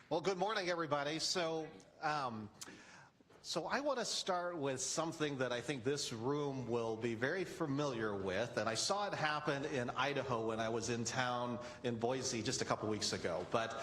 Well, good morning, everybody. So I want to start with something that I think this room will be very familiar with, and I saw it happen in Idaho when I was in town in Boise just a couple weeks ago. But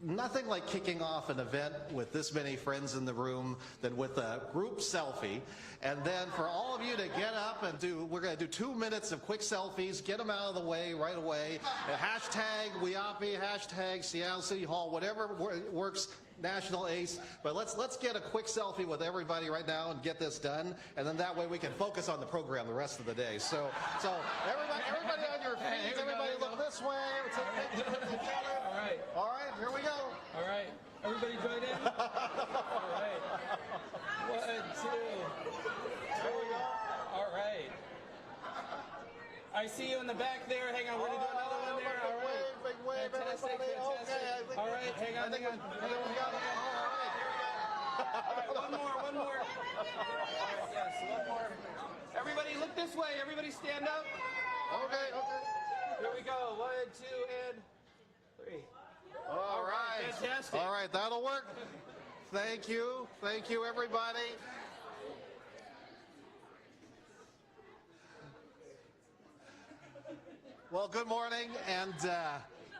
nothing like kicking off an event with this many friends in the room than with a group selfie. And then for all of you to get up and we're going to do 2 minutes of quick selfies, get them out of the way right away. Hashtag WHIAANHPI, hashtag Seattle City Hall, whatever works, National ACE. But let's get a quick selfie with everybody right now and get this done. And then that way we can focus on the program the rest of the day. So everybody on your feet, everybody look this way. All right, here we go. All right, everybody join in. All right. 1, 2. Here we go. All right. I see you in the back there. Hang on, we're going to do another one there. All right. Big wave, Fantastic, fantastic. Okay, all right, hang on. All right, one more. All right, yes, one more. Everybody look this way. Everybody stand up. Okay. Here we go. 1, 2, and 3. All right. Fantastic. All right, that'll work. Thank you, everybody. Well, good morning, and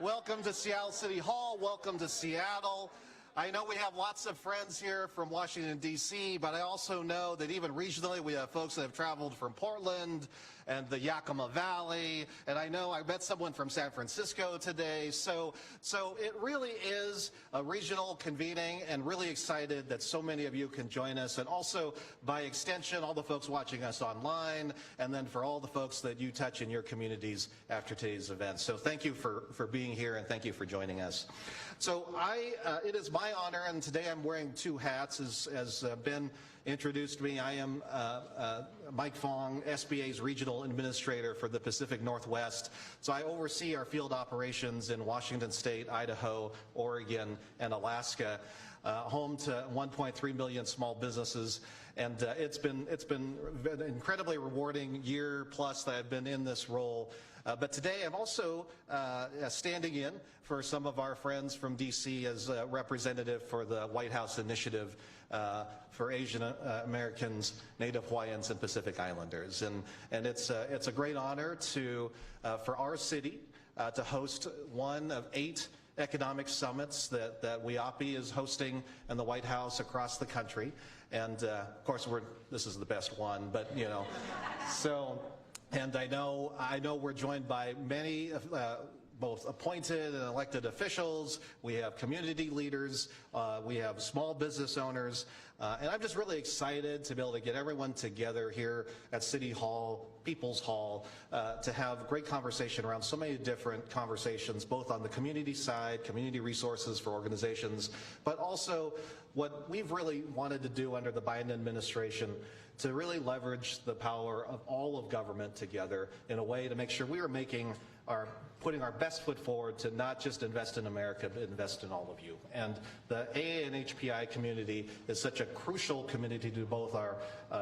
welcome to Seattle City Hall. Welcome to Seattle. I know we have lots of friends here from Washington, D.C., but I also know that even regionally we have folks that have traveled from Portland and the Yakima Valley, and I know I met someone from San Francisco today. So it really is a regional convening, and really excited that so many of you can join us, and also by extension all the folks watching us online, and then for all the folks that you touch in your communities after today's event. So thank you for being here, and thank you for joining us. So it is my honor, and today I'm wearing 2 hats, as Ben introduced me. I am Mike Fong, SBA's Regional Administrator for the Pacific Northwest. So I oversee our field operations in Washington State, Idaho, Oregon, and Alaska, home to 1.3 million small businesses. And it's been an incredibly rewarding year plus that I've been in this role. But today I'm also standing in for some of our friends from D.C. as a representative for the White House initiative for Asian Americans, Native Hawaiians, and Pacific Islanders. And it's a great honor for our city to host one of 8 economic summits that WHIAANHPI is hosting in the White House across the country. And of course, this is the best one, but you know, and I know we're joined by many both appointed and elected officials. We have community leaders, we have small business owners, and I'm just really excited to be able to get everyone together here at City Hall, People's Hall, to have great conversation around so many different conversations, both on the community side, community resources for organizations, but also what we've really wanted to do under the Biden administration to really leverage the power of all of government together in a way to make sure we are putting our best foot forward to not just invest in America, but invest in all of you. And the NHPI community is such a crucial community to both our,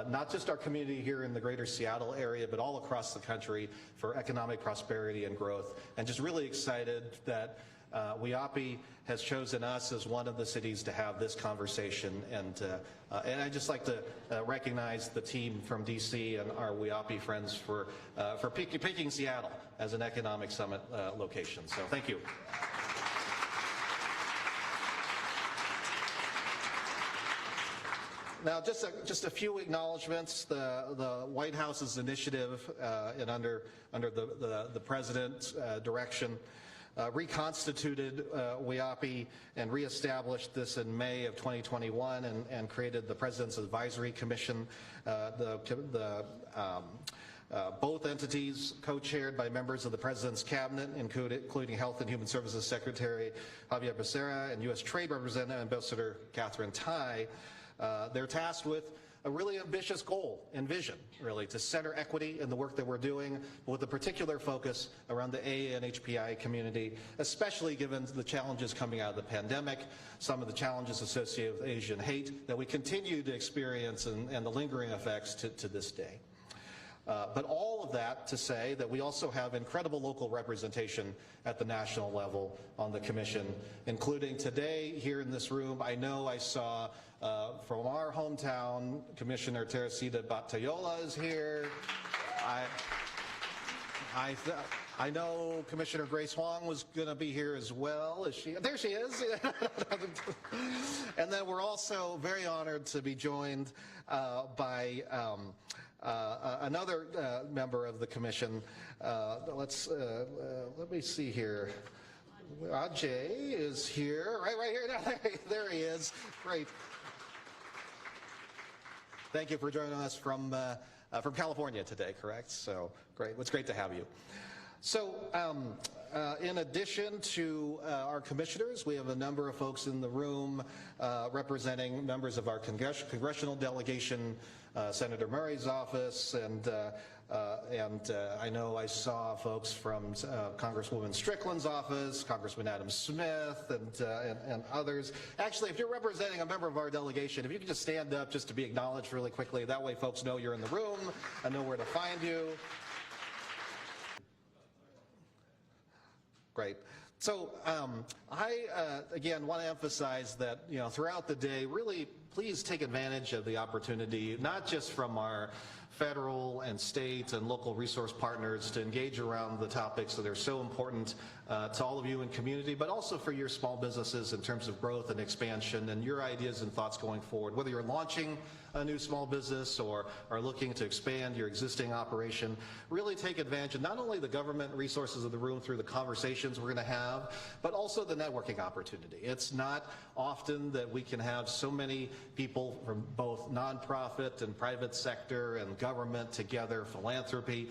not just our community here in the greater Seattle area, but all across the country for economic prosperity and growth. And just really excited that WHIAANHPI has chosen us as one of the cities to have this conversation, and I'd just like to recognize the team from DC and our WHIAANHPI friends for picking Seattle as an economic summit location. So thank you. Now, just a few acknowledgments. The White House's initiative, and under the President's direction, reconstituted WHIAANHPI and reestablished this in May of 2021 and created the President's Advisory Commission. Both entities co-chaired by members of the President's Cabinet, including Health and Human Services Secretary Javier Becerra and U.S. Trade Representative Ambassador Catherine Tai. They're tasked with a really ambitious goal and vision, really, to center equity in the work that we're doing with a particular focus around the NHPI community, especially given the challenges coming out of the pandemic, some of the challenges associated with Asian hate that we continue to experience and the lingering effects to this day. But all of that to say that we also have incredible local representation at the national level on the commission, including today here in this room. I know I saw from our hometown, Commissioner Teresita Batayola is here. I know Commissioner Grace Huang was going to be here as well. Is she? There she is. And then we're also very honored to be joined by another member of the commission. Let me see here. Ajay is here, right here. No, there he is. Great. Thank you for joining us from California today, correct? So great. It's great to have you. So in addition to our commissioners, we have a number of folks in the room representing members of our congressional delegation, Senator Murray's office, and I know I saw folks from Congresswoman Strickland's office, Congressman Adam Smith, and others. Actually, if you're representing a member of our delegation, if you could just stand up just to be acknowledged really quickly, that way folks know you're in the room and know where to find you. Great. So I, again, want to emphasize that, throughout the day, really please take advantage of the opportunity, not just from our federal and state and local resource partners to engage around the topics that are so important to all of you in community, but also for your small businesses in terms of growth and expansion and your ideas and thoughts going forward. Whether you're launching a new small business or are looking to expand your existing operation, really take advantage of not only the government resources of the room through the conversations we're going to have, but also the networking opportunity. It's not often that we can have so many people from both nonprofit and private sector and government together, philanthropy,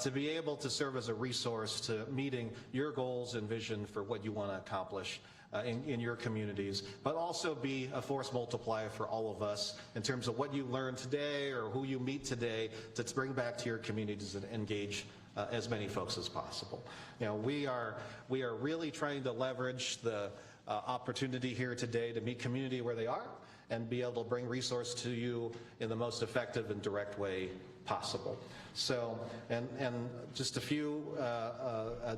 to be able to serve as a resource to meeting your goals and vision for what you want to accomplish in your communities, but also be a force multiplier for all of us in terms of what you learned today or who you meet today to bring back to your communities and engage as many folks as possible. We are really trying to leverage the opportunity here today to meet community where they are and be able to bring resource to you in the most effective and direct way possible. So, and just a few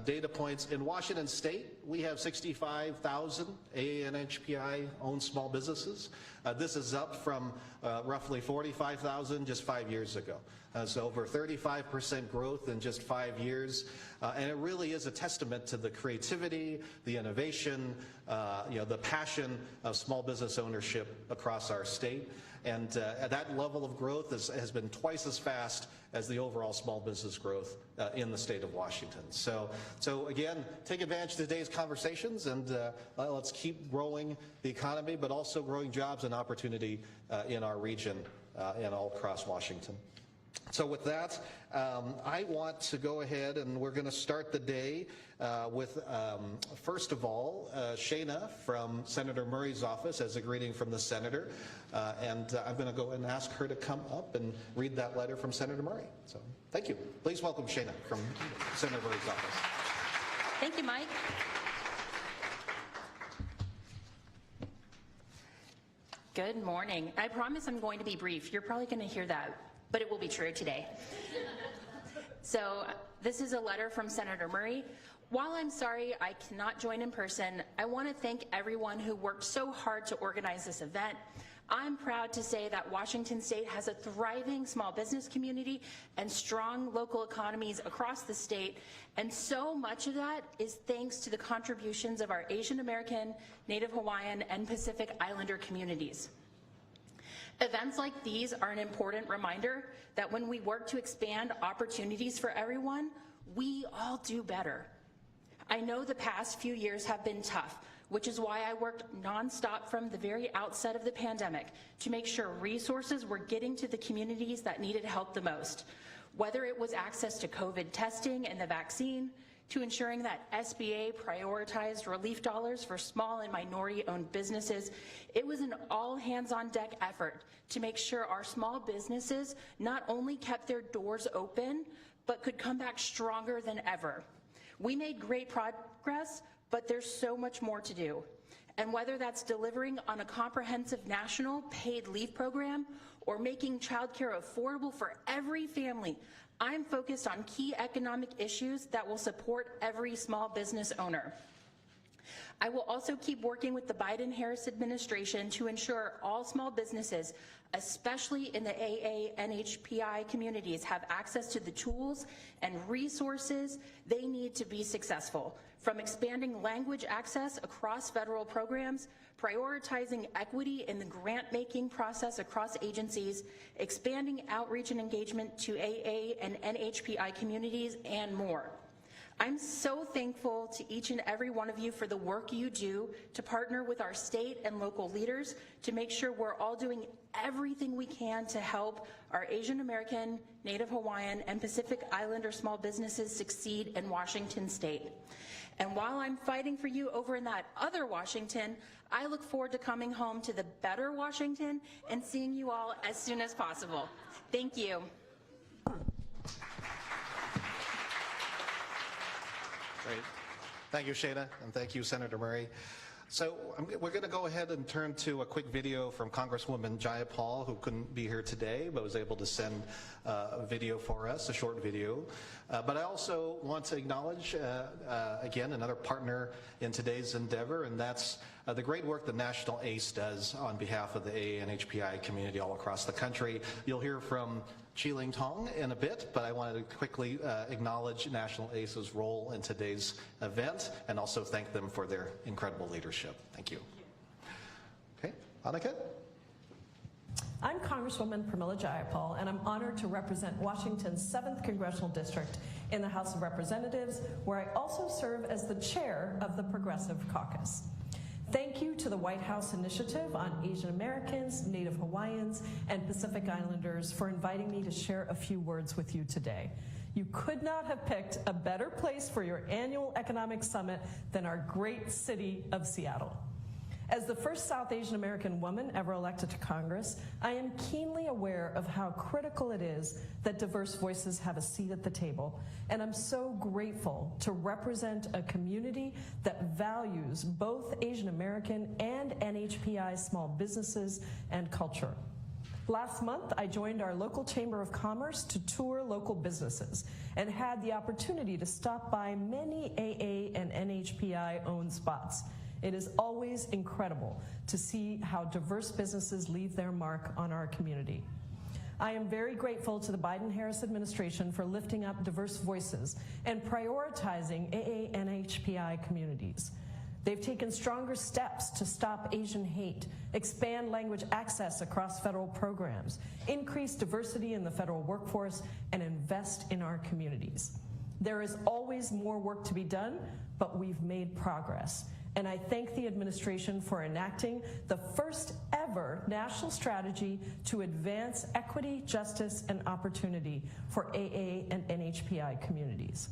data points. In Washington State, we have 65,000 NHPI owned small businesses. This is up from roughly 45,000 just 5 years ago. So over 35% growth in just 5 years. And it really is a testament to the creativity, the innovation, the passion of small business ownership across our state. And that level of growth has been twice as fast as the overall small business growth in the state of Washington. So again, take advantage of today's conversations and let's keep growing the economy, but also growing jobs and opportunity in our region and all across Washington. So with that, I want to go ahead and we're going to start the day with, first of all, Shana from Senator Murray's office as a greeting from the Senator. And I'm going to go and ask her to come up and read that letter from Senator Murray. So thank you. Please welcome Shana from Senator Murray's office. Thank you, Mike. Good morning. I promise I'm going to be brief. You're probably going to hear that, but it will be true today. So this is a letter from Senator Murray. While I'm sorry I cannot join in person, I want to thank everyone who worked so hard to organize this event. I'm proud to say that Washington State has a thriving small business community and strong local economies across the state, and so much of that is thanks to the contributions of our Asian American, Native Hawaiian, and Pacific Islander communities. Events like these are an important reminder that when we work to expand opportunities for everyone, we all do better. I know the past few years have been tough, which is why I worked nonstop from the very outset of the pandemic to make sure resources were getting to the communities that needed help the most. Whether it was access to COVID testing and the vaccine, to ensuring that SBA prioritized relief dollars for small and minority-owned businesses, it was an all-hands-on-deck effort to make sure our small businesses not only kept their doors open, but could come back stronger than ever. We made great progress, but there's so much more to do. And whether that's delivering on a comprehensive national paid leave program or making childcare affordable for every family, I'm focused on key economic issues that will support every small business owner. I will also keep working with the Biden-Harris administration to ensure all small businesses, especially in the NHPI communities, have access to the tools and resources they need to be successful. From expanding language access across federal programs, prioritizing equity in the grant-making process across agencies, expanding outreach and engagement to AA and NHPI communities, and more. I'm so thankful to each and every one of you for the work you do to partner with our state and local leaders to make sure we're all doing everything we can to help our Asian American, Native Hawaiian, and Pacific Islander small businesses succeed in Washington state. And while I'm fighting for you over in that other Washington, I look forward to coming home to the better Washington and seeing you all as soon as possible. Thank you. Great. Thank you, Shana, and thank you, Senator Murray. So we're going to go ahead and turn to a quick video from Congresswoman Jayapal, who couldn't be here today, but was able to send a video for us, a short video. But I also want to acknowledge, again, another partner in today's endeavor, and that's the great work that National ACE does on behalf of the NHPI community all across the country. You'll hear from Chi-Ling Tong in a bit, but I wanted to quickly acknowledge National ACE's role in today's event and also thank them for their incredible leadership. Thank you. Okay, Annika? I'm Congresswoman Pramila Jayapal, and I'm honored to represent Washington's 7th Congressional District in the House of Representatives, where I also serve as the chair of the Progressive Caucus. Thank you to the White House Initiative on Asian Americans, Native Hawaiians, and Pacific Islanders for inviting me to share a few words with you today. You could not have picked a better place for your annual economic summit than our great city of Seattle. As the first South Asian American woman ever elected to Congress, I am keenly aware of how critical it is that diverse voices have a seat at the table, and I'm so grateful to represent a community that values both Asian American and NHPI small businesses and culture. Last month, I joined our local Chamber of Commerce to tour local businesses and had the opportunity to stop by many AA and NHPI-owned spots. It is always incredible to see how diverse businesses leave their mark on our community. I am very grateful to the Biden-Harris administration for lifting up diverse voices and prioritizing AA and NHPI communities. They've taken stronger steps to stop Asian hate, expand language access across federal programs, increase diversity in the federal workforce, and invest in our communities. There is always more work to be done, but we've made progress. And I thank the administration for enacting the first ever national strategy to advance equity, justice, and opportunity for AA and NHPI communities.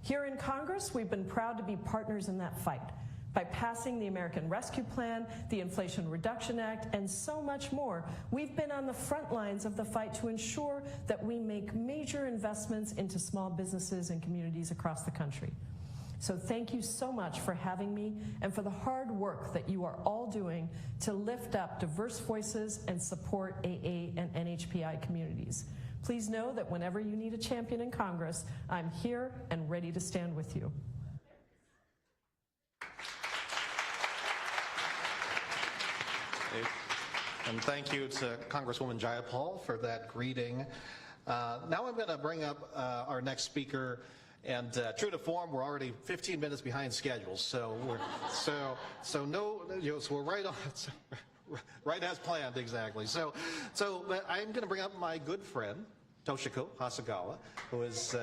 Here in Congress, we've been proud to be partners in that fight by passing the American Rescue Plan, the Inflation Reduction Act, and so much more. We've been on the front lines of the fight to ensure that we make major investments into small businesses and communities across the country. So thank you so much for having me and for the hard work that you are all doing to lift up diverse voices and support AA and NHPI communities. Please know that whenever you need a champion in Congress, I'm here and ready to stand with you. And thank you to Congresswoman Jayapal for that greeting. Now I'm going to bring up our next speaker. And true to form, we're already 15 minutes behind schedule, so we're we're right on, right as planned exactly. So I'm going to bring up my good friend Toshiko Hasegawa, who is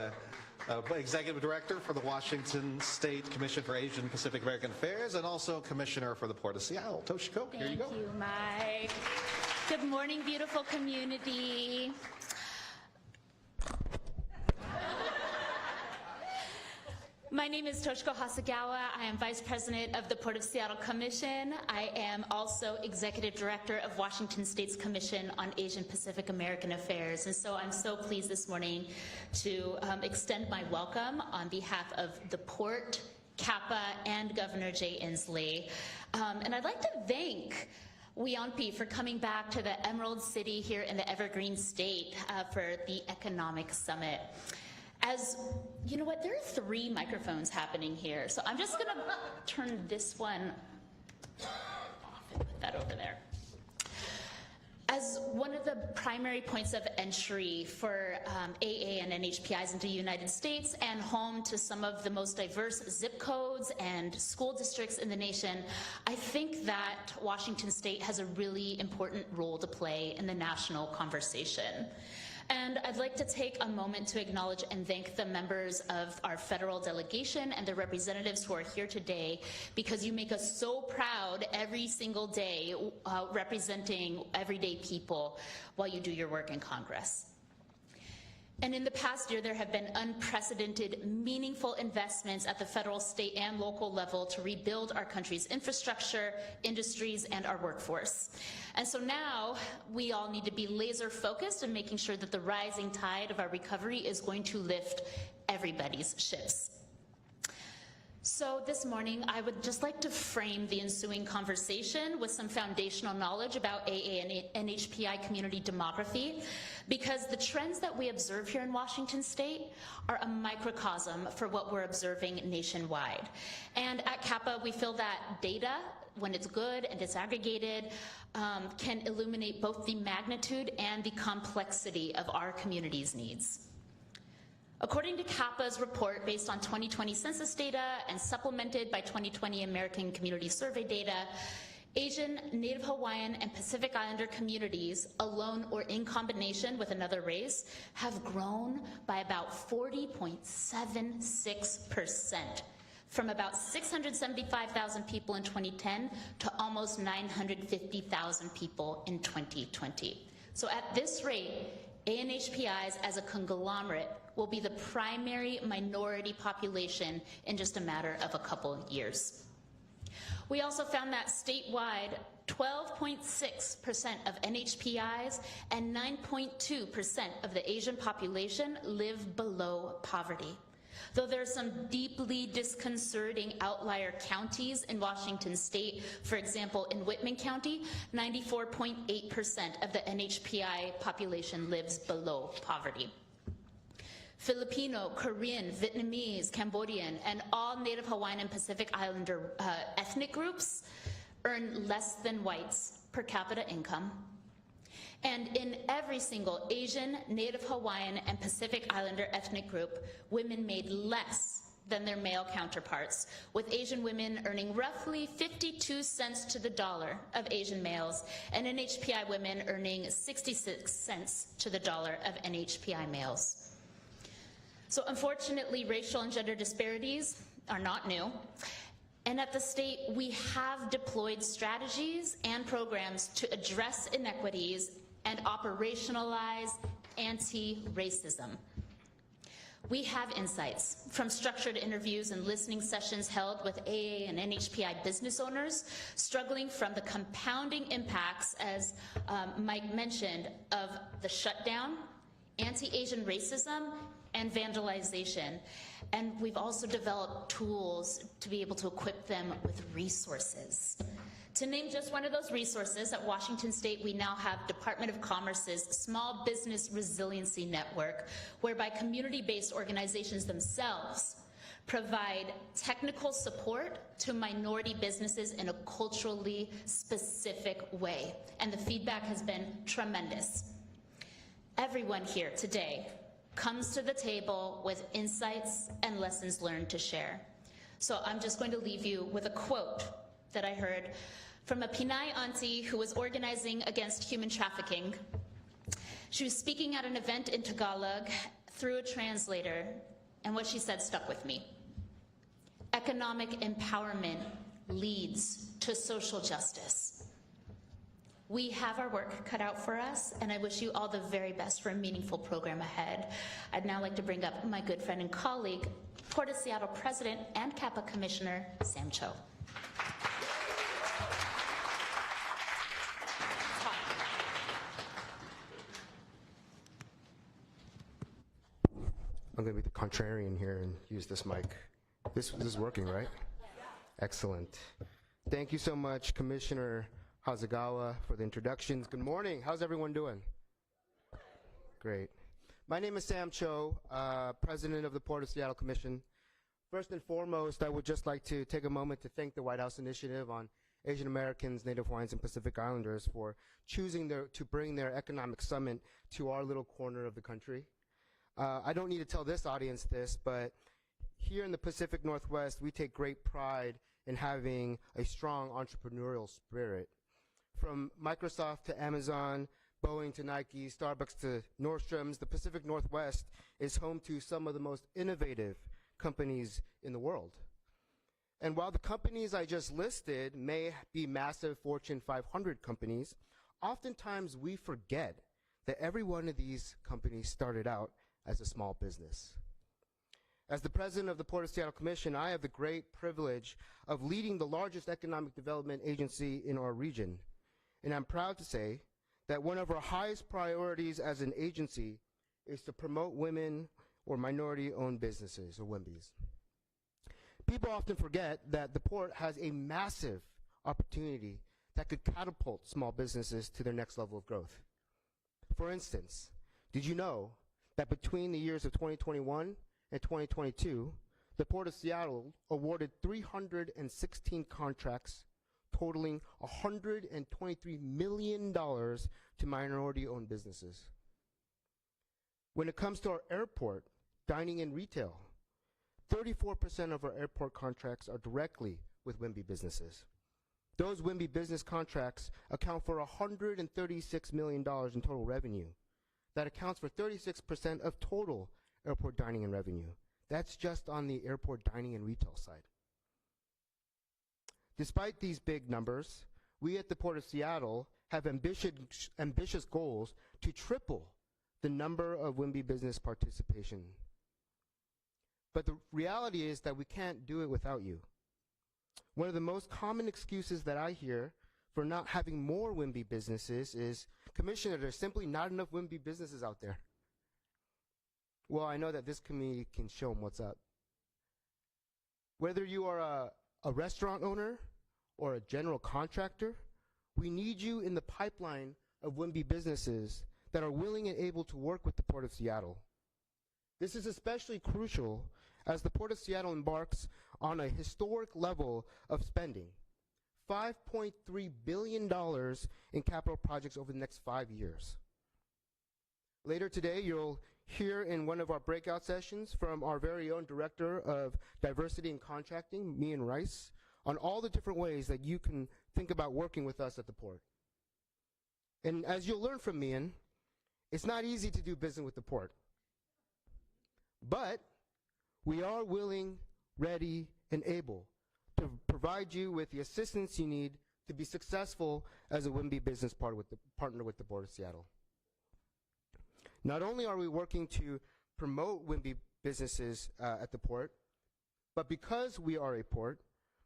Executive Director for the Washington State Commission for Asian Pacific American Affairs and also Commissioner for the Port of Seattle. Toshiko, here you go. Thank you, Mike. Good morning, beautiful community. My name is Toshiko Hasegawa. I am Vice President of the Port of Seattle Commission. I am also Executive Director of Washington State's Commission on Asian Pacific American Affairs. And so I'm so pleased this morning to extend my welcome on behalf of the Port Kappa, and Governor Jay Inslee. And I'd like to thank WHIAANHPI for coming back to the Emerald City here in the Evergreen State for the Economic Summit. As you know what, there are 3 microphones happening here, so I'm just gonna turn this one off and put that over there. As one of the primary points of entry for AA and NHPIs into the United States and home to some of the most diverse zip codes and school districts in the nation, I think that Washington State has a really important role to play in the national conversation. And I'd like to take a moment to acknowledge and thank the members of our federal delegation and the representatives who are here today, because you make us so proud every single day representing everyday people while you do your work in Congress. And in the past year, there have been unprecedented, meaningful investments at the federal, state, and local level to rebuild our country's infrastructure, industries, and our workforce. And so now we all need to be laser focused on making sure that the rising tide of our recovery is going to lift everybody's ships. So this morning, I would just like to frame the ensuing conversation with some foundational knowledge about AA and NHPI community demography, because the trends that we observe here in Washington State are a microcosm for what we're observing nationwide. And at Kappa, we feel that data, when it's good and it's aggregated, can illuminate both the magnitude and the complexity of our community's needs. According to Kappa's report based on 2020 census data and supplemented by 2020 American Community Survey data, Asian, Native Hawaiian, and Pacific Islander communities, alone or in combination with another race, have grown by about 40.76%, from about 675,000 people in 2010 to almost 950,000 people in 2020. So at this rate, ANHPIs as a conglomerate will be the primary minority population in just a matter of a couple years. We also found that statewide, 12.6% of NHPIs and 9.2% of the Asian population live below poverty. Though there are some deeply disconcerting outlier counties in Washington State, for example, in Whitman County, 94.8% of the NHPI population lives below poverty. Filipino, Korean, Vietnamese, Cambodian, and all Native Hawaiian and Pacific Islander ethnic groups earn less than whites per capita income. And in every single Asian, Native Hawaiian, and Pacific Islander ethnic group, women made less than their male counterparts, with Asian women earning roughly 52 cents to the dollar of Asian males, and NHPI women earning 66 cents to the dollar of NHPI males. So unfortunately, racial and gender disparities are not new. And at the state, we have deployed strategies and programs to address inequities and operationalize anti-racism. We have insights from structured interviews and listening sessions held with AA and NHPI business owners struggling from the compounding impacts, as Mike mentioned, of the shutdown, anti-Asian racism, and vandalization. And we've also developed tools to be able to equip them with resources. To name just one of those resources, at Washington State, we now have Department of Commerce's Small Business Resiliency Network, whereby community-based organizations themselves provide technical support to minority businesses in a culturally specific way. And the feedback has been tremendous. Everyone here today comes to the table with insights and lessons learned to share. So I'm just going to leave you with a quote that I heard from a Pinay auntie who was organizing against human trafficking. She was speaking at an event in Tagalog through a translator, and what she said stuck with me. Economic empowerment leads to social justice. We have our work cut out for us, and I wish you all the very best for a meaningful program ahead. I'd now like to bring up my good friend and colleague, Port of Seattle President and Kappa Commissioner, Sam Cho. I'm going to be the contrarian here and use this mic. This is working, right? Excellent. Thank you so much, Commissioner Hasegawa, for the introductions. Good morning. How's everyone doing? Great. My name is Sam Cho, President of the Port of Seattle Commission. First and foremost, I would just like to take a moment to thank the White House Initiative on Asian Americans, Native Hawaiians, and Pacific Islanders for choosing to bring their economic summit to our little corner of the country. I don't need to tell this audience this, but here in the Pacific Northwest, we take great pride in having a strong entrepreneurial spirit. From Microsoft to Amazon, Boeing to Nike, Starbucks to Nordstrom's, the Pacific Northwest is home to some of the most innovative companies in the world. And while the companies I just listed may be massive Fortune 500 companies, oftentimes we forget that every one of these companies started out as a small business. As the president of the Port of Seattle Commission, I have the great privilege of leading the largest economic development agency in our region. And I'm proud to say that one of our highest priorities as an agency is to promote women or minority-owned businesses, or WHIMBYs. People often forget that the port has a massive opportunity that could catapult small businesses to their next level of growth. For instance, did you know that between the years of 2021 and 2022, the Port of Seattle awarded 316 contracts totaling $123 million to minority-owned businesses. When it comes to our airport, dining and retail, 34% of our airport contracts are directly with WHIMBY businesses. Those WHIMBY business contracts account for $136 million in total revenue. That accounts for 36% of total airport dining and revenue. That's just on the airport dining and retail side. Despite these big numbers, we at the Port of Seattle have ambitious goals to triple the number of WHIMBY business participation. But the reality is that we can't do it without you. One of the most common excuses that I hear for not having more WHIMBY businesses is, Commissioner, there's simply not enough WHIMBY businesses out there. Well, I know that this community can show them what's up. Whether you are a restaurant owner or a general contractor, we need you in the pipeline of WHIMBY businesses that are willing and able to work with the Port of Seattle. This is especially crucial as the Port of Seattle embarks on a historic level of spending, $5.3 billion in capital projects over the next 5 years. Later today, you'll hear in one of our breakout sessions from our very own Director of Diversity and Contracting, Mian Rice, on all the different ways that you can think about working with us at the Port. And as you'll learn from Mian, it's not easy to do business with the Port. But we are willing, ready, and able to provide you with the assistance you need to be successful as a WHIMBY business partner with the Port of Seattle. Not only are we working to promote WHIMBY businesses at the Port, but because we are a port,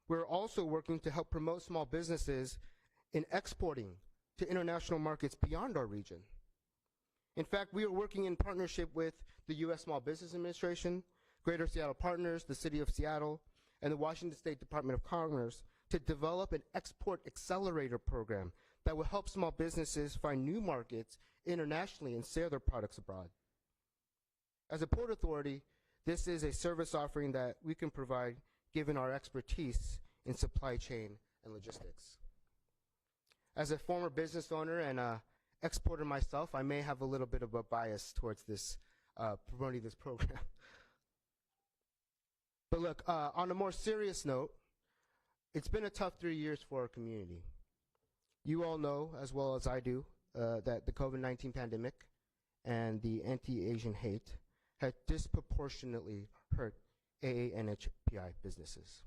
we're also working to help promote small businesses in exporting to international markets beyond our region. In fact, we are working in partnership with the U.S. Small Business Administration, Greater Seattle Partners, the City of Seattle, and the Washington State Department of Commerce to develop an export accelerator program that will help small businesses find new markets internationally and sell their products abroad. As a port authority, this is a service offering that we can provide given our expertise in supply chain and logistics. As a former business owner and a exporter myself, I may have a little bit of a bias towards this, promoting this program. But look, on a more serious note, it's been a tough 3 years for our community. You all know, as well as I do, that the COVID-19 pandemic and the anti-Asian hate had disproportionately hurt NHPI businesses,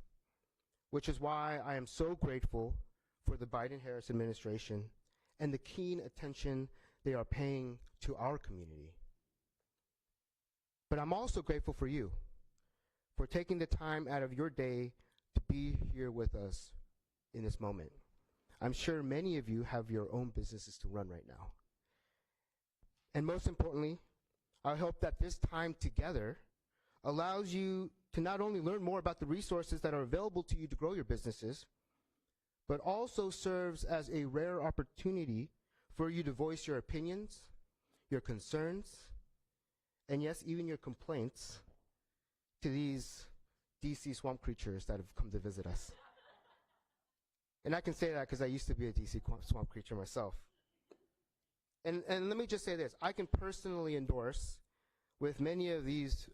which is why I am so grateful for the Biden-Harris administration and the keen attention they are paying to our community. But I'm also grateful for you, for taking the time out of your day to be here with us in this moment. I'm sure many of you have your own businesses to run right now. And most importantly, I hope that this time together allows you to not only learn more about the resources that are available to you to grow your businesses, but also serves as a rare opportunity for you to voice your opinions, your concerns, and yes, even your complaints to these DC swamp creatures that have come to visit us. And I can say that because I used to be a DC swamp creature myself. And let me just say this, I can personally endorse, with many of these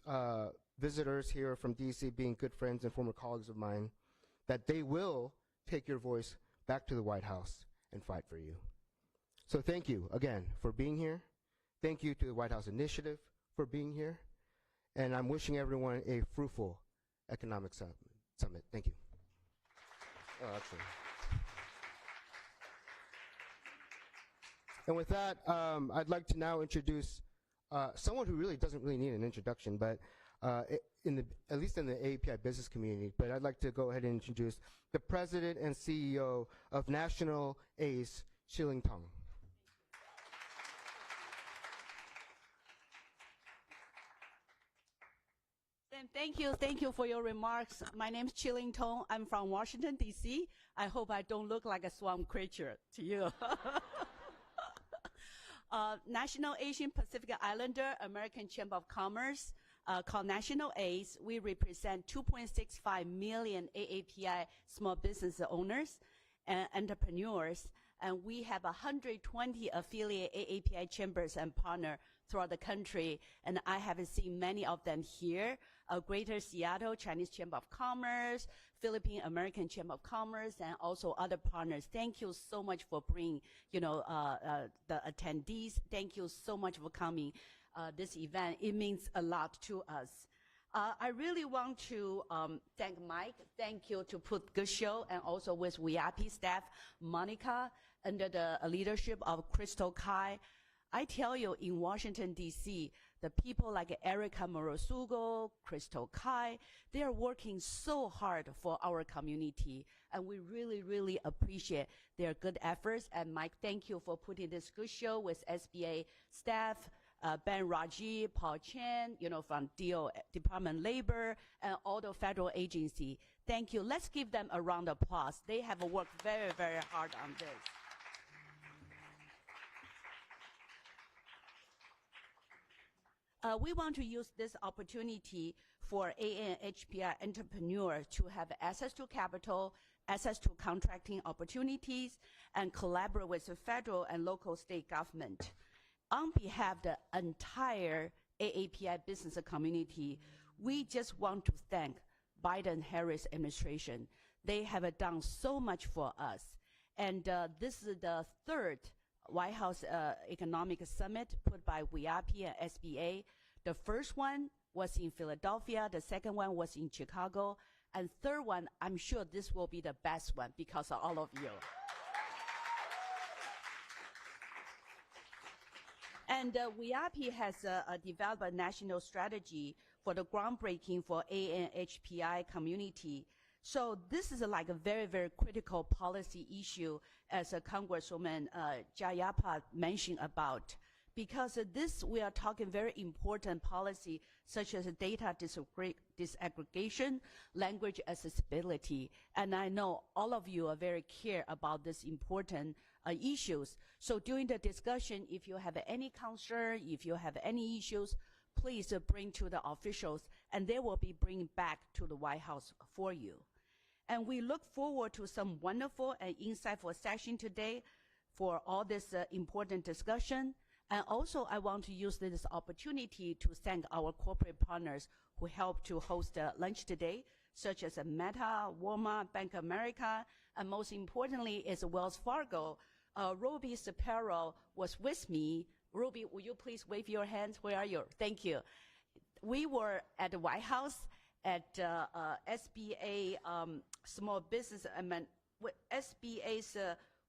visitors here from DC being good friends and former colleagues of mine, that they will take your voice back to the White House and fight for you. So thank you again for being here. Thank you to the White House Initiative for being here. And I'm wishing everyone a fruitful economic summit. Thank you. Oh, excellent. And with that, I'd like to now introduce someone who really doesn't really need an introduction, but at least in the API business community, but I'd like to go ahead and introduce the President and CEO of National ACE, Chilling Tong. Thank you for your remarks. My name is Chilling Tong. I'm from Washington, D.C. I hope I don't look like a swamp creature to you. National Asian Pacific Islander American Chamber of Commerce, called National ACE. We represent 2.65 million AAPI small business owners and entrepreneurs, and we have 120 affiliate AAPI chambers and partners throughout the country, and I have seen many of them here. Greater Seattle Chinese Chamber of Commerce, Philippine American Chamber of Commerce, and also other partners. Thank you so much for bringing, the attendees. Thank you so much for coming this event. It means a lot to us. I really want to thank Mike. Thank you to put good show, and also with WHIAANHPI staff, Monica, under the leadership of Crystal Kai. I tell you, in Washington, D.C., the people like Erica Morosugo, Crystal Kai, they are working so hard for our community, and we really, really appreciate their good efforts. And Mike, thank you for putting this good show with SBA staff, Ben Raji, Paul Chen, from Department of Labor, and all the federal agency. Thank you. Let's give them a round of applause. They have worked very, very hard on this. We want to use this opportunity for ANHPI entrepreneurs to have access to capital, access to contracting opportunities, and collaborate with the federal and local state government. On behalf of the entire AAPI business community, we just want to thank Biden-Harris administration. They have done so much for us. And this is the third White House Economic Summit put by WHIAANHPI and SBA. The first one was in Philadelphia, the second one was in Chicago, and third one, I'm sure this will be the best one because of all of you. And WHIAANHPI has developed a national strategy for the groundbreaking for ANHPI community. So this is like a very, very critical policy issue, as Congresswoman Jayapal mentioned about, because this, we are talking very important policy, such as data disaggregation, language accessibility, and I know all of you are very care about this important issues. So during the discussion, if you have any concern, if you have any issues, please bring to the officials, and they will be bringing back to the White House for you. And we look forward to some wonderful and insightful session today for all this important discussion. And also, I want to use this opportunity to thank our corporate partners who helped to host the lunch today, such as Meta, Walmart, Bank of America, and most importantly is Wells Fargo. Ruby Sapero was with me. Ruby, will you please wave your hands? Where are you? Thank you. We were at the White House at SBA Small Business, SBA's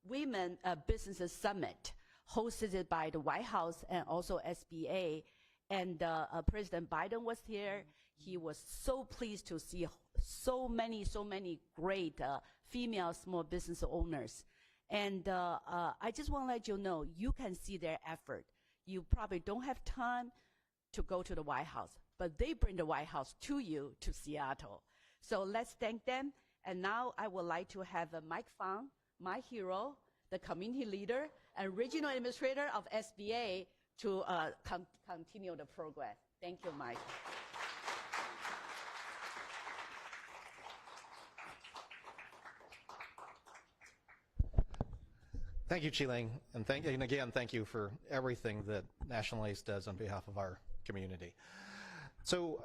Women Business Summit, hosted by the White House and also SBA. And President Biden was here. He was so pleased to see so many great female small business owners. And I just want to let you know, you can see their effort. You probably don't have time to go to the White House, but they bring the White House to you, to Seattle. So let's thank them. And now I would like to have Mike Fang, my hero, the community leader and regional administrator of SBA, to continue the program. Thank you, Mike. Thank you, Chi-Ling, and again, thank you for everything that National ACE does on behalf of our community. So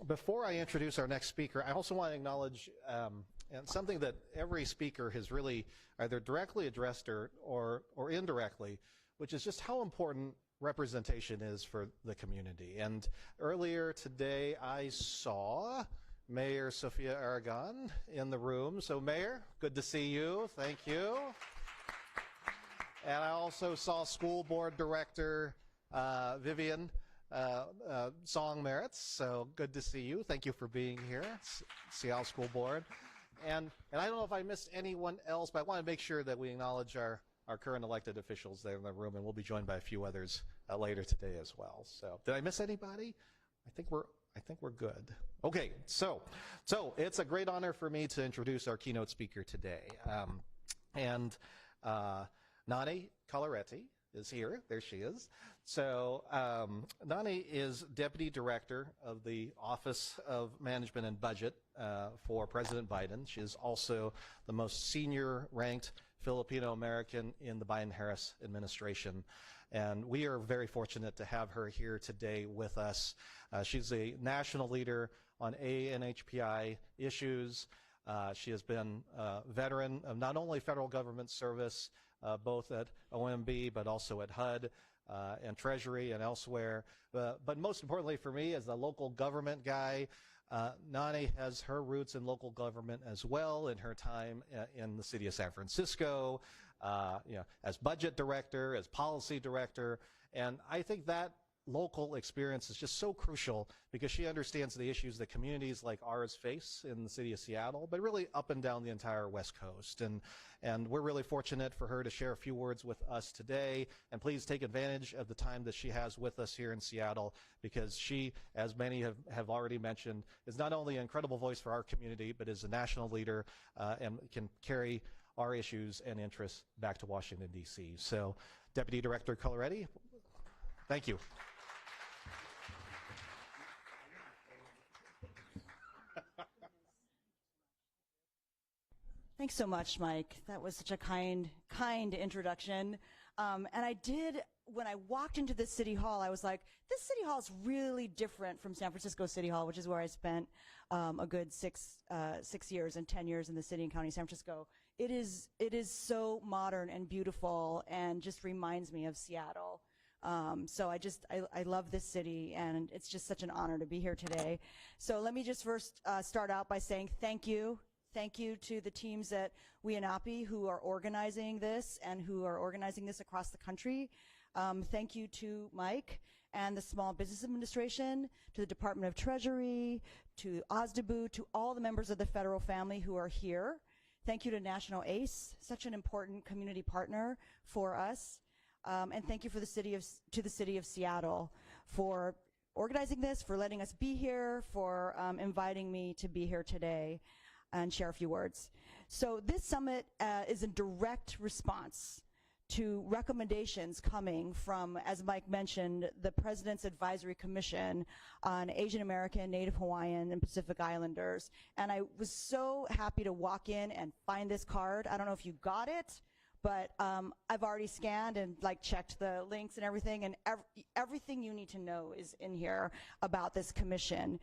before I introduce our next speaker, I also want to acknowledge and something that every speaker has really either directly addressed or indirectly, which is just how important representation is for the community. And earlier today, I saw Mayor Sofia Aragon in the room. So Mayor, good to see you. Thank you. And I also saw School Board Director Vivian Song Merritts. So good to see you. Thank you for being here, Seattle School Board. And I don't know if I missed anyone else, but I want to make sure that we acknowledge our current elected officials there in the room, and we'll be joined by a few others later today as well. So did I miss anybody? I think we're good. Okay, so it's a great honor for me to introduce our keynote speaker today. Nani Coloretti is here. There she is. So Nani is Deputy Director of the Office of Management and Budget for President Biden. She is also the most senior ranked Filipino American in the Biden-Harris administration. And we are very fortunate to have her here today with us. She's a national leader on NHPI issues. She has been a veteran of not only federal government service, both at OMB, but also at HUD and Treasury and elsewhere. But most importantly for me, as a local government guy, Nani has her roots in local government as well in her time in the city of San Francisco, as budget director, as policy director. And I think that local experience is just so crucial because she understands the issues that communities like ours face in the city of Seattle, but really up and down the entire West Coast. And we're really fortunate for her to share a few words with us today. And please take advantage of the time that she has with us here in Seattle, because she, as many have already mentioned, is not only an incredible voice for our community, but is a national leader and can carry our issues and interests back to Washington, D.C. So, Deputy Director Coloretti, thank you. Thanks so much, Mike. That was such a kind introduction. And I did, when I walked into this city hall, I was like, this city hall is really different from San Francisco City Hall, which is where I spent a good 6 years and 10 years in the city and county of San Francisco. It is so modern and beautiful and just reminds me of Seattle. So I love this city, and it's just such an honor to be here today. So let me just first start out by saying thank you. Thank you to the teams at WHIAANHPI who are organizing this and who are organizing this across the country. Thank you to Mike and the Small Business Administration, to the Department of Treasury, to OSDBU, to all the members of the federal family who are here. Thank you to National ACE, such an important community partner for us. And thank you to the city of Seattle for organizing this, for letting us be here, for inviting me to be here today and share a few words. So this summit is in direct response to recommendations coming from, as Mike mentioned, the President's Advisory Commission on Asian American, Native Hawaiian, and Pacific Islanders. And I was so happy to walk in and find this card. I don't know if you got it, but I've already scanned and checked the links and everything, and everything you need to know is in here about this commission.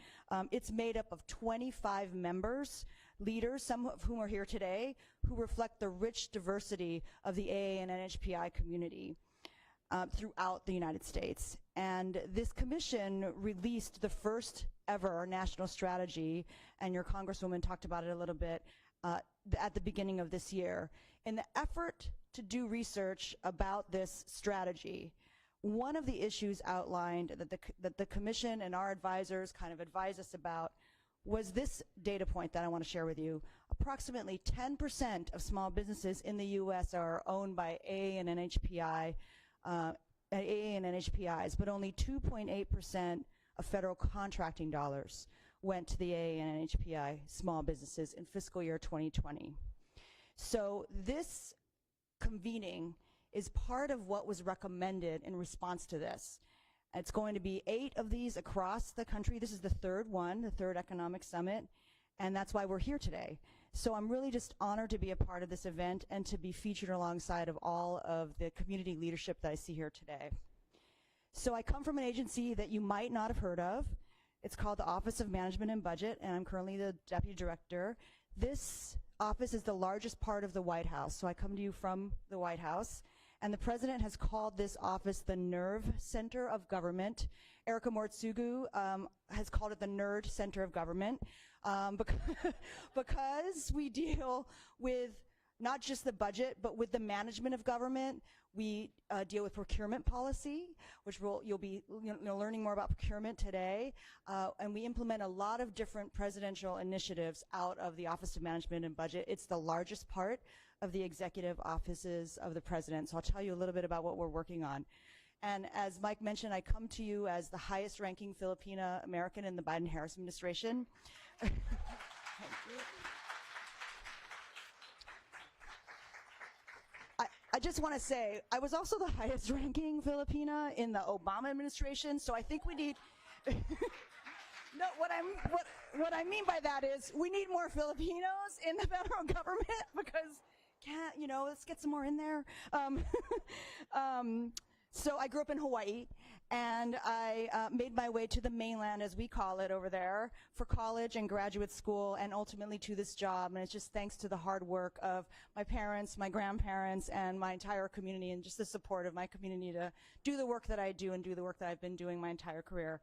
It's made up of 25 members, leaders, some of whom are here today, who reflect the rich diversity of the AA and NHPI community throughout the United States. And this commission released the first ever national strategy, and your Congresswoman talked about it a little bit, at the beginning of this year. In the effort to do research about this strategy, one of the issues outlined that the commission and our advisors kind of advised us about was this data point that I want to share with you. Approximately 10% of small businesses in the U.S. are owned by AA and NHPIs, but only 2.8% of federal contracting dollars went to the AA and NHPI small businesses in fiscal year 2020. So this convening is part of what was recommended in response to this. It's going to be 8 of these across the country. This is the third one, the third economic summit, and that's why we're here today. So I'm really just honored to be a part of this event and to be featured alongside of all of the community leadership that I see here today. So I come from an agency that you might not have heard of. It's called the Office of Management and Budget, and I'm currently the Deputy Director. This office is the largest part of the White House, so I come to you from the White House. And the President has called this office the Nerve Center of Government. Erica Mortsugu has called it the Nerd Center of Government because we deal with not just the budget, but with the management of government. We deal with procurement policy, which you'll be learning more about procurement today. And we implement a lot of different presidential initiatives out of the Office of Management and Budget. It's the largest part of the executive offices of the president. So I'll tell you a little bit about what we're working on. And as Mike mentioned, I come to you as the highest ranking Filipina American in the Biden-Harris administration. Thank you. I just want to say, I was also the highest ranking Filipina in the Obama administration, so I think we need, no, what I mean by that is we need more Filipinos in the federal government because, let's get some more in there. So I grew up in Hawaii, and I made my way to the mainland, as we call it over there, for college and graduate school, and ultimately to this job. And it's just thanks to the hard work of my parents, my grandparents, and my entire community, and just the support of my community to do the work that I do and do the work that I've been doing my entire career.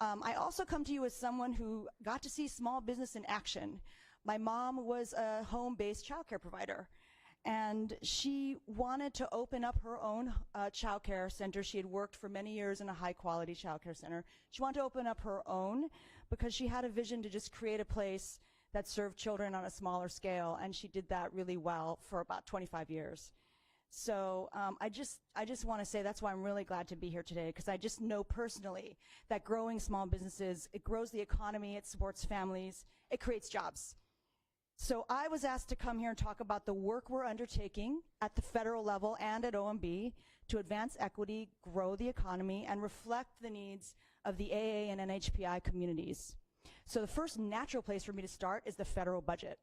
I also come to you as someone who got to see small business in action. My mom was a home-based childcare provider, and she wanted to open up her own childcare center. She had worked for many years in a high-quality childcare center. She wanted to open up her own because she had a vision to just create a place that served children on a smaller scale, and she did that really well for about 25 years. So I just want to say that's why I'm really glad to be here today, because I just know personally that growing small businesses, it grows the economy, it supports families, it creates jobs. So I was asked to come here and talk about the work we're undertaking at the federal level and at OMB to advance equity, grow the economy, and reflect the needs of the AA and NHPI communities. So the first natural place for me to start is the federal budget.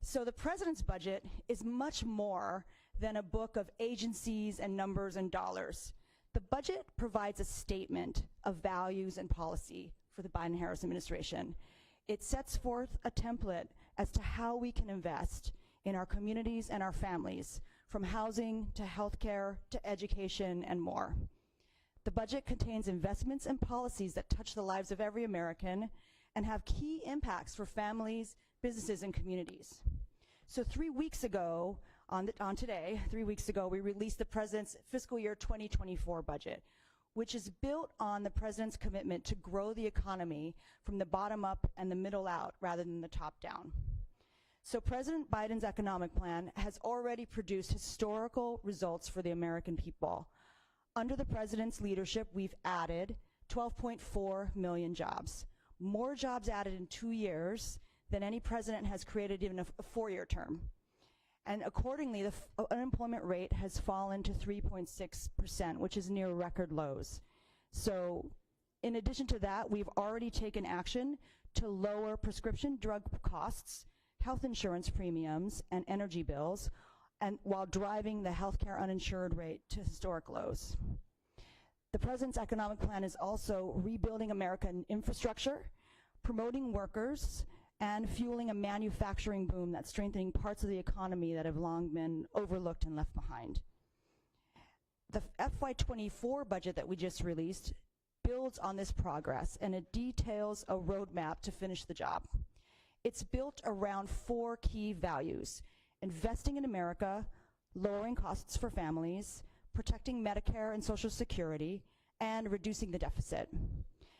So the president's budget is much more than a book of agencies and numbers and dollars. The budget provides a statement of values and policy for the Biden-Harris administration. It sets forth a template as to how we can invest in our communities and our families, from housing to healthcare to education and more. The budget contains investments and policies that touch the lives of every American and have key impacts for families, businesses, and communities. So 3 weeks ago, today, 3 weeks ago, we released the President's fiscal year 2024 budget, which is built on the President's commitment to grow the economy from the bottom up and the middle out rather than the top down. So President Biden's economic plan has already produced historical results for the American people. Under the President's leadership, we've added 12.4 million jobs, more jobs added in 2 years than any president has created in a 4-year term. And accordingly, the unemployment rate has fallen to 3.6%, which is near record lows. So in addition to that, we've already taken action to lower prescription drug costs, health insurance premiums, and energy bills, and while driving the healthcare uninsured rate to historic lows. The President's economic plan is also rebuilding American infrastructure, promoting workers, and fueling a manufacturing boom that's strengthening parts of the economy that have long been overlooked and left behind. The FY24 budget that we just released builds on this progress, and it details a roadmap to finish the job. It's built around 4 key values: investing in America, lowering costs for families, protecting Medicare and Social Security, and reducing the deficit.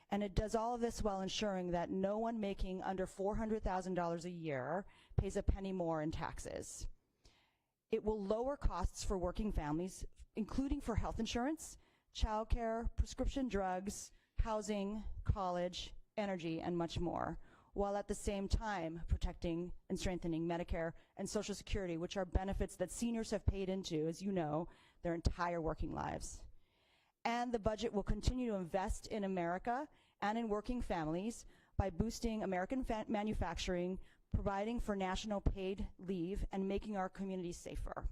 And it does all of this while ensuring that no one making under $400,000 a year pays a penny more in taxes. It will lower costs for working families, including for health insurance, childcare, prescription drugs, housing, college, energy, and much more, while at the same time protecting and strengthening Medicare and Social Security, which are benefits that seniors have paid into, as you know, their entire working lives. And the budget will continue to invest in America and in working families by boosting American manufacturing, providing for national paid leave, and making our communities safer.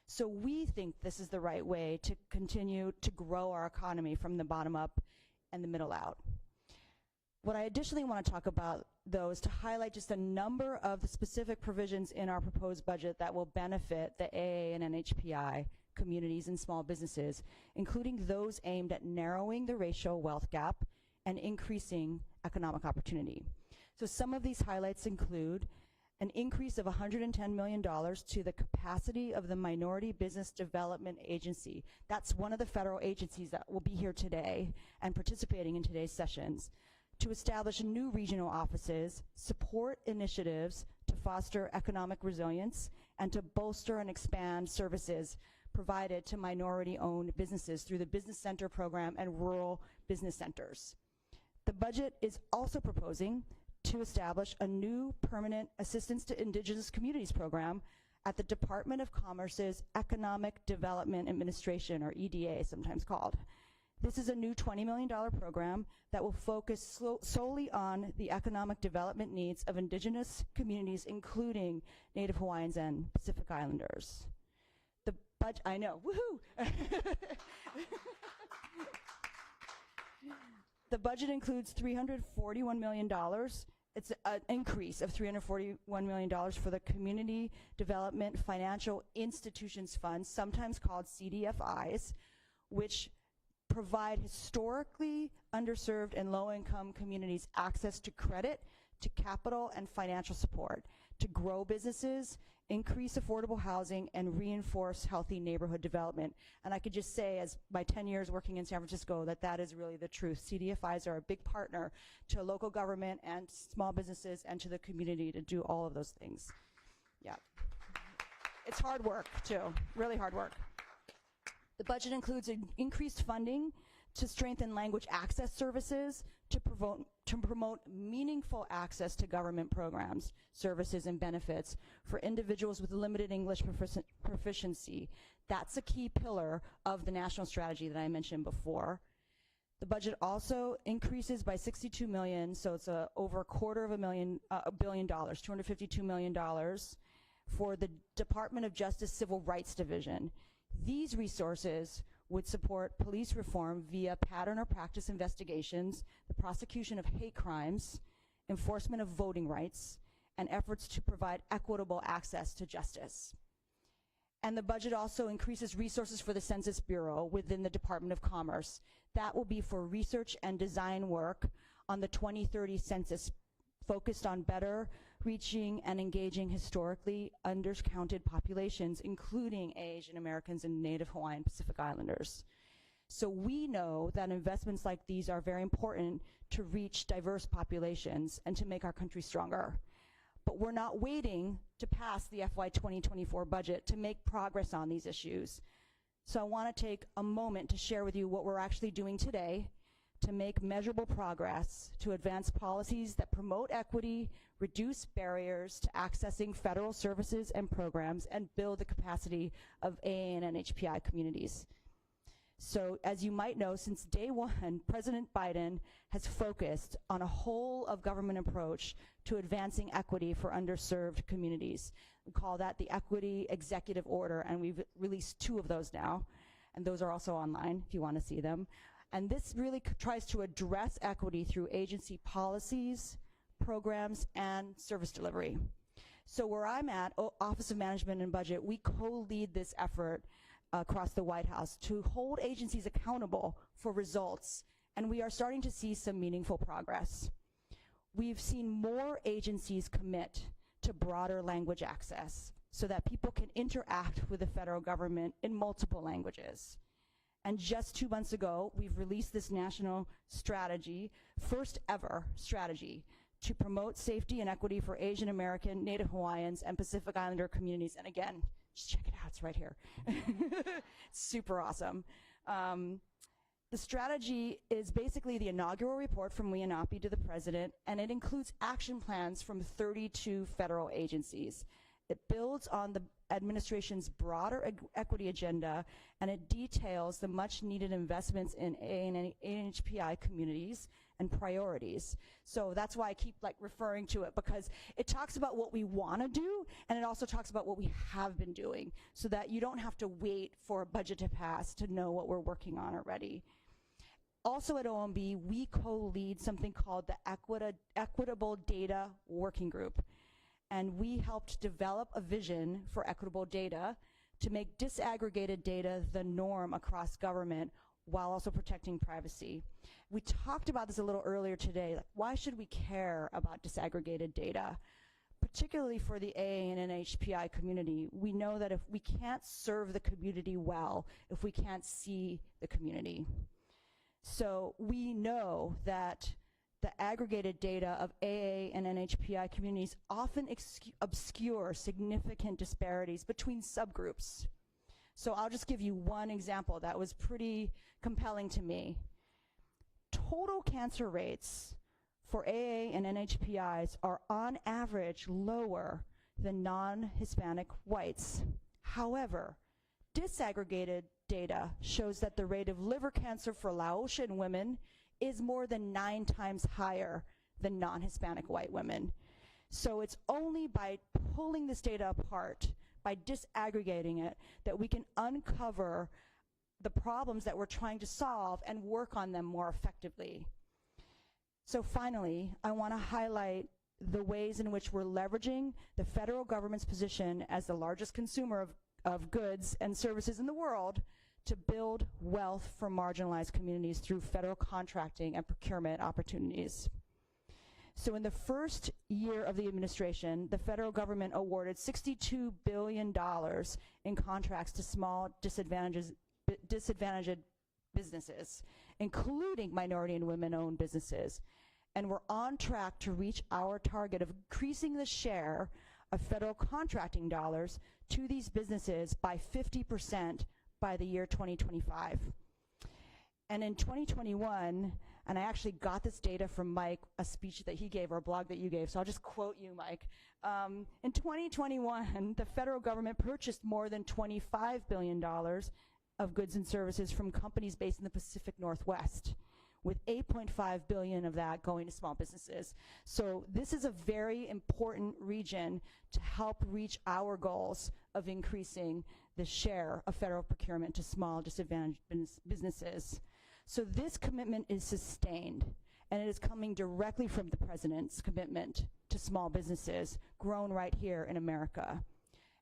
So we think this is the right way to continue to grow our economy from the bottom up and the middle out. What I additionally want to talk about, though, is to highlight just a number of the specific provisions in our proposed budget that will benefit the AA and NHPI communities and small businesses, including those aimed at narrowing the racial wealth gap and increasing economic opportunity. So some of these highlights include an increase of $110 million to the capacity of the Minority Business Development Agency. That's one of the federal agencies that will be here today and participating in today's sessions, to establish new regional offices, support initiatives to foster economic resilience, and to bolster and expand services provided to minority-owned businesses through the Business Center program and rural business centers. The budget is also proposing to establish a new permanent Assistance to Indigenous Communities program at the Department of Commerce's Economic Development Administration, or EDA sometimes called. This is a new $20 million program that will focus solely on the economic development needs of indigenous communities, including Native Hawaiians and Pacific Islanders. The budget, I know, woohoo! The budget includes $341 million. It's an increase of $341 million for the Community Development Financial Institutions Fund, sometimes called CDFIs, which provide historically underserved and low-income communities access to credit, to capital, and financial support to grow businesses, increase affordable housing, and reinforce healthy neighborhood development. And I could just say, as my 10 years working in San Francisco, that that is really the truth. CDFIs are a big partner to local government and small businesses and to the community to do all of those things. Yeah. It's hard work, too, really hard work. The budget includes increased funding to strengthen language access services, to promote meaningful access to government programs, services, and benefits for individuals with limited English proficiency. That's a key pillar of the national strategy that I mentioned before. The budget also increases by $62 million, so it's over $252 billion, $252 million for the Department of Justice Civil Rights Division. These resources would support police reform via pattern or practice investigations, the prosecution of hate crimes, enforcement of voting rights, and efforts to provide equitable access to justice. And the budget also increases resources for the Census Bureau within the Department of Commerce. That will be for research and design work on the 2030 census, focused on better reaching and engaging historically undercounted populations, including Asian Americans and Native Hawaiian Pacific Islanders. So we know that investments like these are very important to reach diverse populations and to make our country stronger. But we're not waiting to pass the FY 2024 budget to make progress on these issues. So I want to take a moment to share with you what we're actually doing today to make measurable progress to advance policies that promote equity, reduce barriers to accessing federal services and programs, and build the capacity of AA and NHPI communities. So as you might know, since day one, President Biden has focused on a whole of government approach to advancing equity for underserved communities. We call that the Equity Executive Order, and we've released 2 of those now, and those are also online if you want to see them. And this really tries to address equity through agency policies, programs, and service delivery. So where I'm at, Office of Management and Budget, we co-lead this effort across the White House to hold agencies accountable for results, and we are starting to see some meaningful progress. We've seen more agencies commit to broader language access so that people can interact with the federal government in multiple languages. And just 2 months ago, we've released this national strategy, first ever strategy, to promote safety and equity for Asian American, Native Hawaiians, and Pacific Islander communities. And again, just check it out, it's right here. Super awesome. The strategy is basically the inaugural report from WHIAANHPI to the president, and it includes action plans from 32 federal agencies. It builds on the administration's broader equity agenda, and it details the much needed investments in NHPI communities and priorities. So that's why I keep referring to it, because it talks about what we want to do, and it also talks about what we have been doing, so that you don't have to wait for a budget to pass to know what we're working on already. Also at OMB, we co-lead something called the Equitable Data Working Group. And we helped develop a vision for equitable data to make disaggregated data the norm across government while also protecting privacy. We talked about this a little earlier today. Why should we care about disaggregated data? Particularly for the AA and NHPI community, we know that if we can't serve the community well, if we can't see the community. So we know that the aggregated data of AA and NHPI communities often obscure significant disparities between subgroups. So I'll just give you one example that was pretty compelling to me. Total cancer rates for AA and NHPIs are on average lower than non-Hispanic whites. However, disaggregated data shows that the rate of liver cancer for Laotian women is more than 9 times higher than non-Hispanic white women. So it's only by pulling this data apart, by disaggregating it, that we can uncover the problems that we're trying to solve and work on them more effectively. So finally, I want to highlight the ways in which we're leveraging the federal government's position as the largest consumer of goods and services in the world to build wealth for marginalized communities through federal contracting and procurement opportunities. So in the first year of the administration, the federal government awarded $62 billion in contracts to small disadvantaged businesses, including minority and women-owned businesses. And we're on track to reach our target of increasing the share of federal contracting dollars to these businesses by 50% by the year 2025. And in 2021, and I actually got this data from Mike, a speech that he gave or a blog that you gave, so I'll just quote you, Mike. In 2021, the federal government purchased more than $25 billion of goods and services from companies based in the Pacific Northwest, with $8.5 billion of that going to small businesses. So this is a very important region to help reach our goals of increasing the share of federal procurement to small disadvantaged businesses. So this commitment is sustained, and it is coming directly from the president's commitment to small businesses, grown right here in America.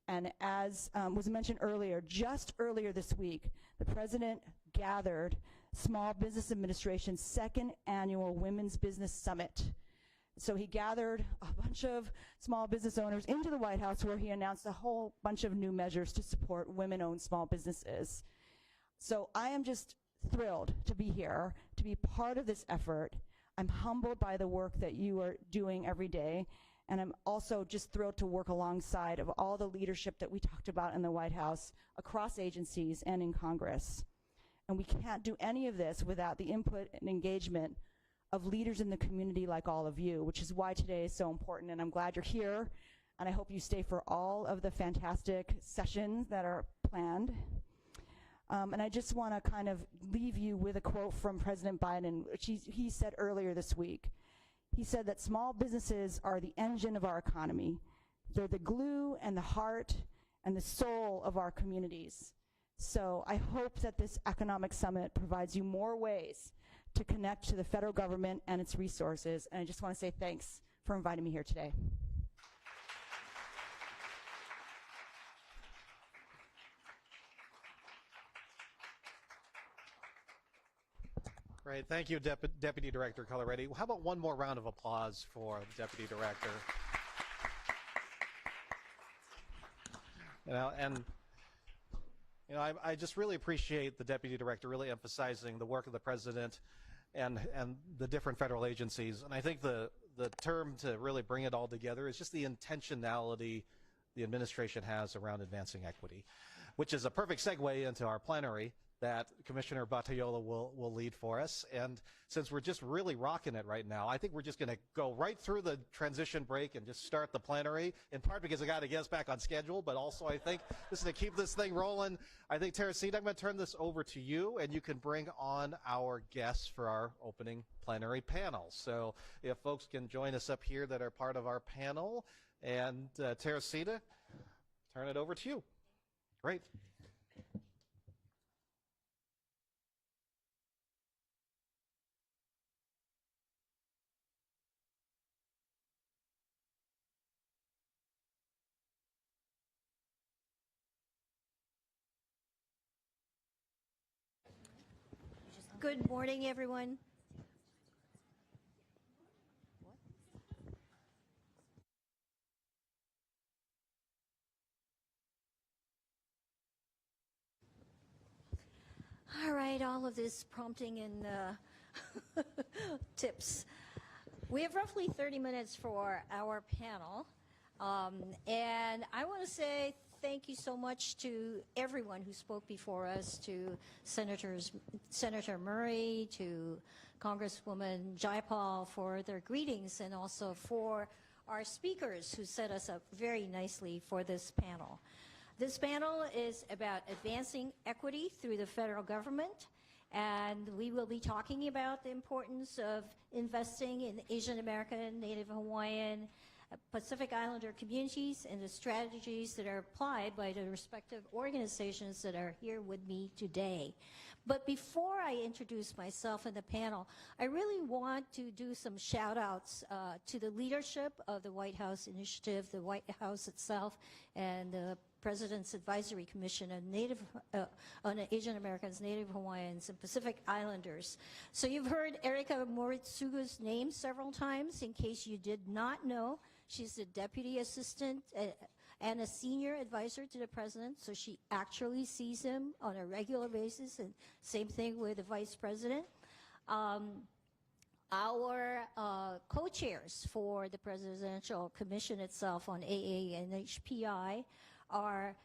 And as was mentioned earlier, just earlier this week, the president gathered Small Business Administration's second annual Women's Business Summit. So he gathered a bunch of small business owners into the White House, where he announced a whole bunch of new measures to support women-owned small businesses. So I am just thrilled to be here, to be part of this effort. I'm humbled by the work that you are doing every day, and I'm also just thrilled to work alongside of all the leadership that we talked about in the White House, across agencies and in Congress. And we can't do any of this without the input and engagement of leaders in the community like all of you, which is why today is so important. And I'm glad you're here, and I hope you stay for all of the fantastic sessions that are planned. And I just want to kind of leave you with a quote from President Biden, which he said earlier this week. He said that small businesses are the engine of our economy. They're the glue and the heart and the soul of our communities. So I hope that this economic summit provides you more ways to connect to the federal government and its resources. And I just want to say thanks for inviting me here today. Great, thank you, Deputy Director Colleretti. How about one more round of applause for the Deputy Director? I just really appreciate the Deputy Director really emphasizing the work of the President and the different federal agencies. And I think the term to really bring it all together is just the intentionality the administration has around advancing equity, which is a perfect segue into our plenary that Commissioner Batayola will lead for us. And since we're just really rocking it right now, I think we're just going to go right through the transition break and just start the plenary, in part because I got to get us back on schedule, but also I think this is to keep this thing rolling. I think, Teresita, I'm going to turn this over to you, and you can bring on our guests for our opening plenary panel. So if folks can join us up here that are part of our panel, and Teresita, turn it over to you. Great. Good morning, everyone. All right, all of this prompting and tips. We have roughly 30 minutes for our panel, and I want to say thank you so much to everyone who spoke before us, to Senator Murray, to Congresswoman Jayapal for their greetings, and also for our speakers who set us up very nicely for this panel. This panel is about advancing equity through the federal government, and we will be talking about the importance of investing in Asian American, Native Hawaiian, Pacific Islander communities and the strategies that are applied by the respective organizations that are here with me today. But before I introduce myself and the panel, I really want to do some shout outs to the leadership of the White House Initiative, the White House itself, and the President's Advisory Commission on Asian Americans, Native Hawaiians, and Pacific Islanders. So you've heard Erika Moritsugu's name several times. In case you did not know, she's the Deputy Assistant and a Senior Advisor to the President, so she actually sees him on a regular basis, and same thing with the Vice President. Our co-chairs for the Presidential Commission itself on AA and NHPI are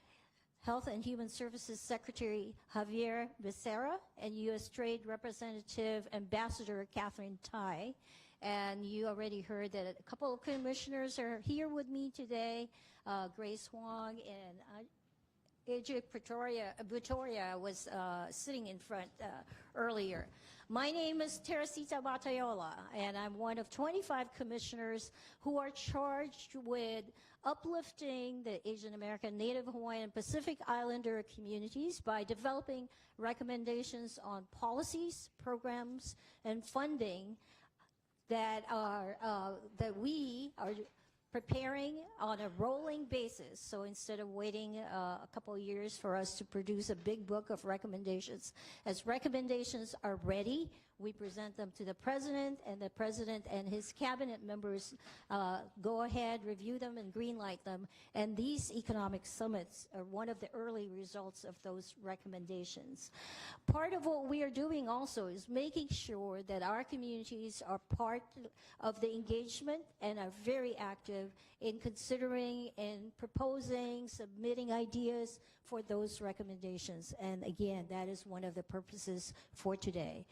Health and Human Services Secretary Javier Becerra and U.S. Trade Representative Ambassador Catherine Tai. And you already heard that a couple of commissioners are here with me today, Grace Huang and AJ Pretoria was sitting in front earlier. My name is Teresita Batayola, and I'm one of 25 commissioners who are charged with uplifting the Asian American, Native Hawaiian, Pacific Islander communities by developing recommendations on policies, programs, and funding that we are preparing on a rolling basis. So instead of waiting a couple of years for us to produce a big book of recommendations, as recommendations are ready, we present them to the President, and the President and his cabinet members go ahead, review them, and greenlight them. And these economic summits are one of the early results of those recommendations. Part of what we are doing also is making sure that our communities are part of the engagement and are very active in considering and proposing, submitting ideas for those recommendations. And again, that is one of the purposes for today.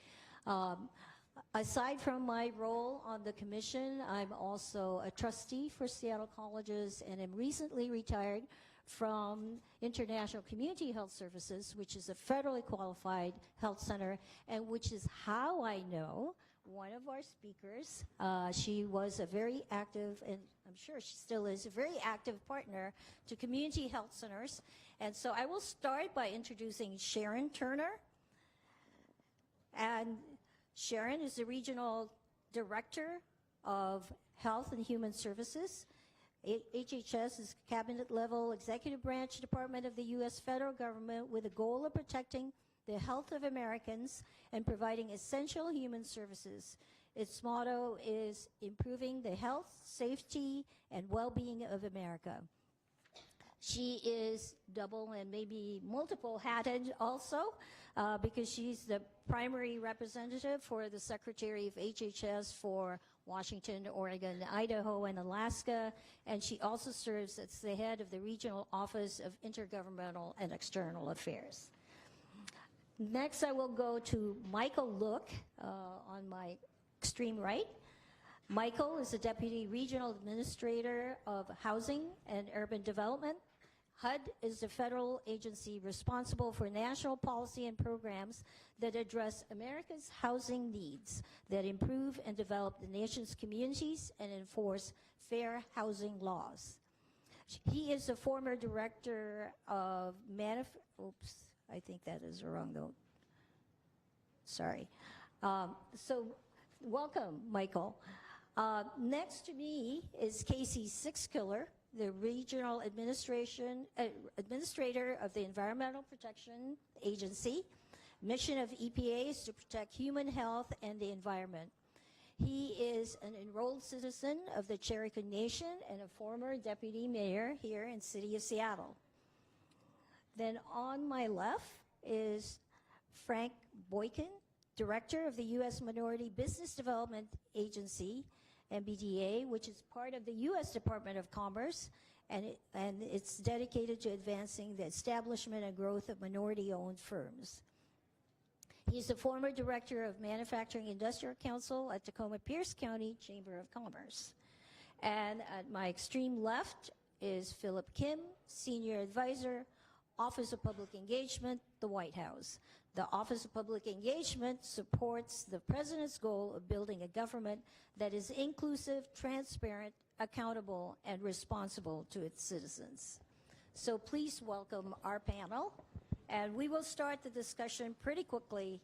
Aside from my role on the commission, I'm also a trustee for Seattle Colleges and am recently retired from International Community Health Services, which is a federally qualified health center, and which is how I know one of our speakers. She was a very active, and I'm sure she still is, a very active partner to community health centers. And so I will start by introducing Sharon Turner. And Sharon is the Regional Director of Health and Human Services. HHS is cabinet-level executive branch department of the U.S. federal government with the goal of protecting the health of Americans and providing essential human services. Its motto is improving the health, safety, and well-being of America. She is double and maybe multiple-hatted also because she's the primary representative for the Secretary of HHS for Washington, Oregon, Idaho, and Alaska, and she also serves as the head of the Regional Office of Intergovernmental and External Affairs. Next, I will go to Michael Look on my extreme right. Michael is the Deputy Regional Administrator of Housing and Urban Development. HUD is the federal agency responsible for national policy and programs that address America's housing needs, that improve and develop the nation's communities and enforce fair housing laws. He is the former director of oops, I think that is the wrong note. Sorry. So welcome, Michael. Next to me is Casey Sixkiller, the Regional Administrator of the Environmental Protection Agency. Mission of EPA is to protect human health and the environment. He is an enrolled citizen of the Cherokee Nation and a former deputy mayor here in the city of Seattle. Then on my left is Frank Boykin, Director of the U.S. Minority Business Development Agency, MBDA, which is part of the U.S. Department of Commerce, and it's dedicated to advancing the establishment and growth of minority-owned firms. He's the former Director of Manufacturing Industrial Council at Tacoma-Pierce County Chamber of Commerce. And at my extreme left is Philip Kim, Senior Advisor, Office of Public Engagement, the White House. The Office of Public Engagement supports the President's goal of building a government that is inclusive, transparent, accountable, and responsible to its citizens. So please welcome our panel, and we will start the discussion pretty quickly.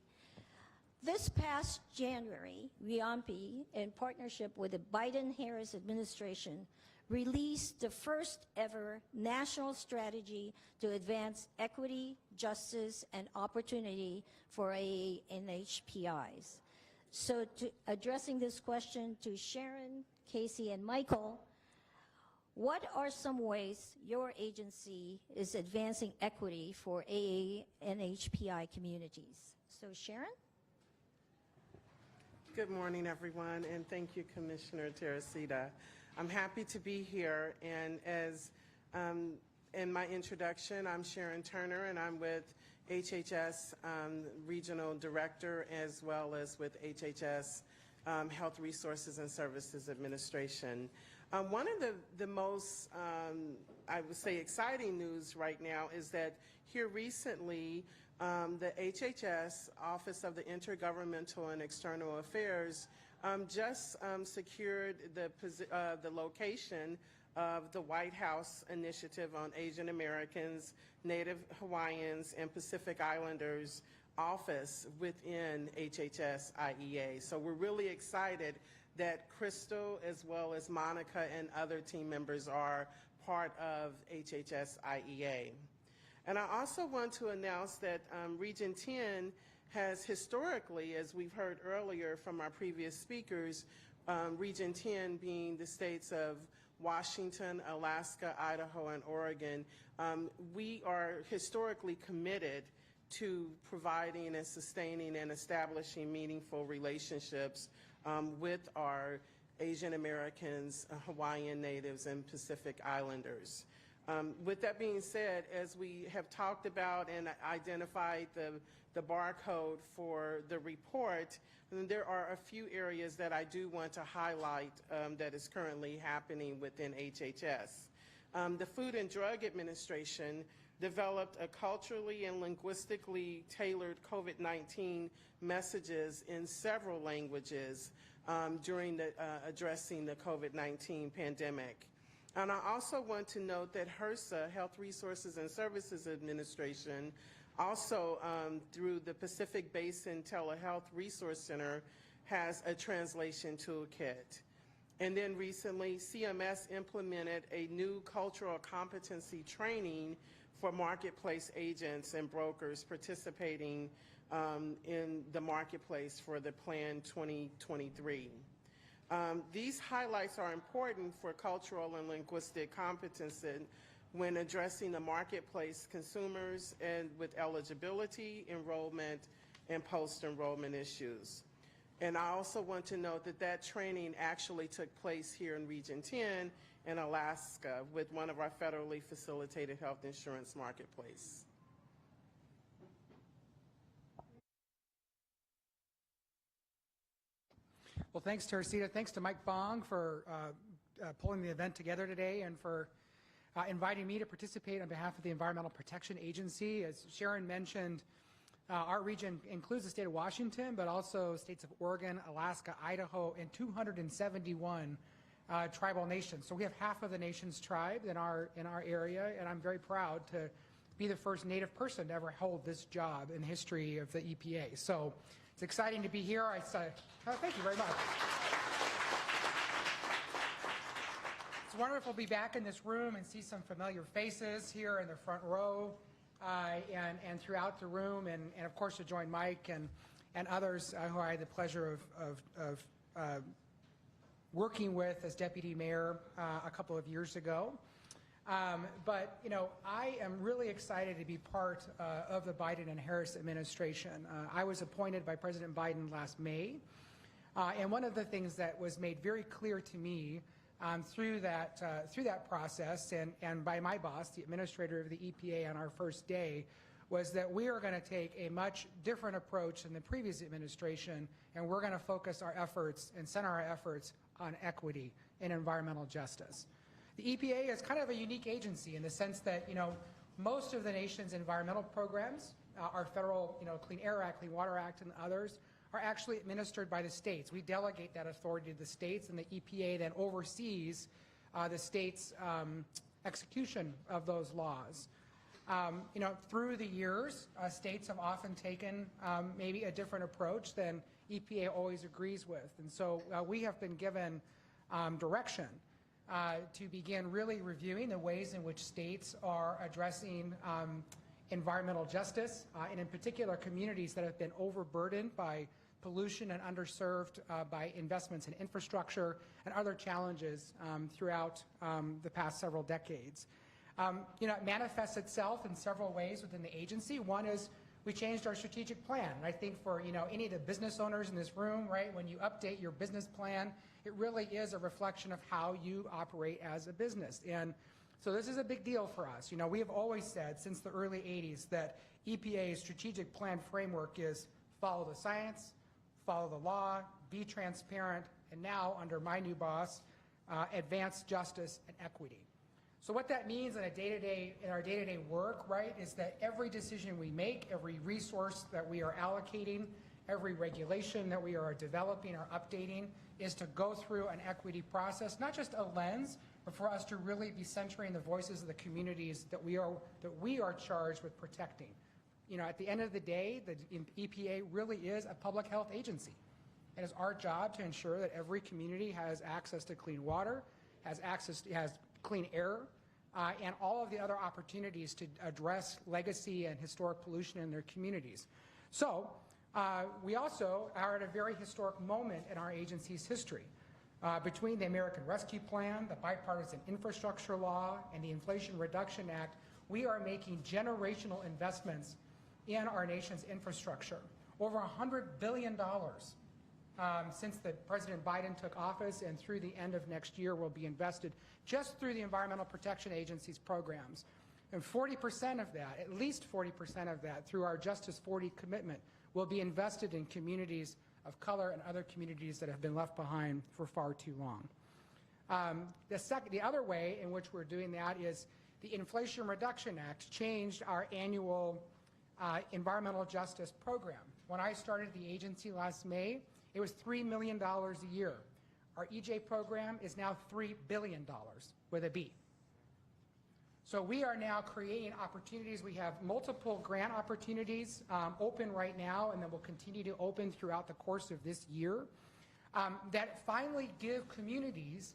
This past January, WHIAANHPI, in partnership with the Biden-Harris administration, released the first ever national strategy to advance equity, justice, and opportunity for NHPIs. So addressing this question to Sharon, Casey, and Michael, what are some ways your agency is advancing equity for NHPI communities? So Sharon? Good morning, everyone, and thank you, Commissioner Teresita. I'm happy to be here, and as in my introduction, I'm Sharon Turner, and I'm with HHS Regional Director, as well as with HHS Health Resources and Services Administration. One of the most, I would say, exciting news right now is that here recently, the HHS Office of the Intergovernmental and External Affairs just secured the location of the White House Initiative on Asian Americans, Native Hawaiians, and Pacific Islanders office within HHS IEA. So we're really excited that Crystal, as well as Monica and other team members, are part of HHS IEA. And I also want to announce that Region 10 has historically, as we've heard earlier from our previous speakers, Region 10 being the states of Washington, Alaska, Idaho, and Oregon, we are historically committed to providing and sustaining and establishing meaningful relationships with our Asian Americans, Hawaiian natives, and Pacific Islanders. With that being said, as we have talked about and identified the barcode for the report, there are a few areas that I do want to highlight that is currently happening within HHS. The Food and Drug Administration developed a culturally and linguistically tailored COVID-19 messages in several languages during addressing the COVID-19 pandemic. And I also want to note that HRSA, Health Resources and Services Administration, also through the Pacific Basin Telehealth Resource Center, has a translation toolkit. And then recently, CMS implemented a new cultural competency training for marketplace agents and brokers participating in the marketplace for the Plan 2023. These highlights are important for cultural and linguistic competence when addressing the marketplace consumers and with eligibility, enrollment, and post-enrollment issues. And I also want to note that that training actually took place here in Region 10 in Alaska with one of our federally facilitated health insurance marketplace. Well, thanks, Teresita. Thanks to Mike Bong for pulling the event together today and for inviting me to participate on behalf of the Environmental Protection Agency. As Sharon mentioned, our region includes the state of Washington, but also states of Oregon, Alaska, Idaho, and 271 tribal nations. So we have half of the nation's tribes in our area, and I'm very proud to be the first Native person to ever hold this job in the history of the EPA. So it's exciting to be here. Thank you very much. It's wonderful to be back in this room and see some familiar faces here in the front row and throughout the room, and of course to join Mike and others who I had the pleasure of working with as deputy mayor a couple of years ago. But, you know, I am really excited to be part of the Biden and Harris administration. I was appointed by President Biden last May, and one of the things that was made very clear to me through that process and by my boss, the administrator of the EPA on our first day, was that we are going to take a much different approach than the previous administration, and we're going to focus our efforts and center our efforts on equity and environmental justice. The EPA is kind of a unique agency in the sense that, you know, most of the nation's environmental programs, our federal, you know, Clean Air Act, Clean Water Act, and others, are actually administered by the states. We delegate that authority to the states, and the EPA then oversees the state's execution of those laws. You know, through the years, states have often taken maybe a different approach than EPA always agrees with, and so we have been given direction to begin really reviewing the ways in which states are addressing environmental justice, and in particular communities that have been overburdened by pollution and underserved by investments in infrastructure and other challenges throughout the past several decades. You know, it manifests itself in several ways within the agency. One is we changed our strategic plan. And I think for, you know, any of the business owners in this room, right, when you update your business plan, it really is a reflection of how you operate as a business. And so this is a big deal for us. You know, we have always said since the early 80s that EPA's strategic plan framework is follow the science, follow the law, be transparent, and now, under my new boss, advance justice and equity. So what that means in our day-to-day work, right, is that every decision we make, every resource that we are allocating, every regulation that we are developing or updating is to go through an equity process, not just a lens, but for us to really be centering the voices of the communities that we are charged with protecting. You know, at the end of the day, the EPA really is a public health agency. It is our job to ensure that every community has access to clean water, has clean air, and all of the other opportunities to address legacy and historic pollution in their communities. So we also are at a very historic moment in our agency's history. Between the American Rescue Plan, the Bipartisan Infrastructure Law, and the Inflation Reduction Act, we are making generational investments in our nation's infrastructure. Over $100 billion since President Biden took office, and through the end of next year will be invested just through the Environmental Protection Agency's programs. And 40% of that, at least 40% of that, through our Justice 40 commitment, will be invested in communities of color and other communities that have been left behind for far too long. The other way in which we're doing that is the Inflation Reduction Act changed our annual environmental justice program. When I started the agency last May, it was $3 million a year. Our EJ program is now $3 billion with a B. So we are now creating opportunities. We have multiple grant opportunities open right now, and then we'll continue to open throughout the course of this year that finally give communities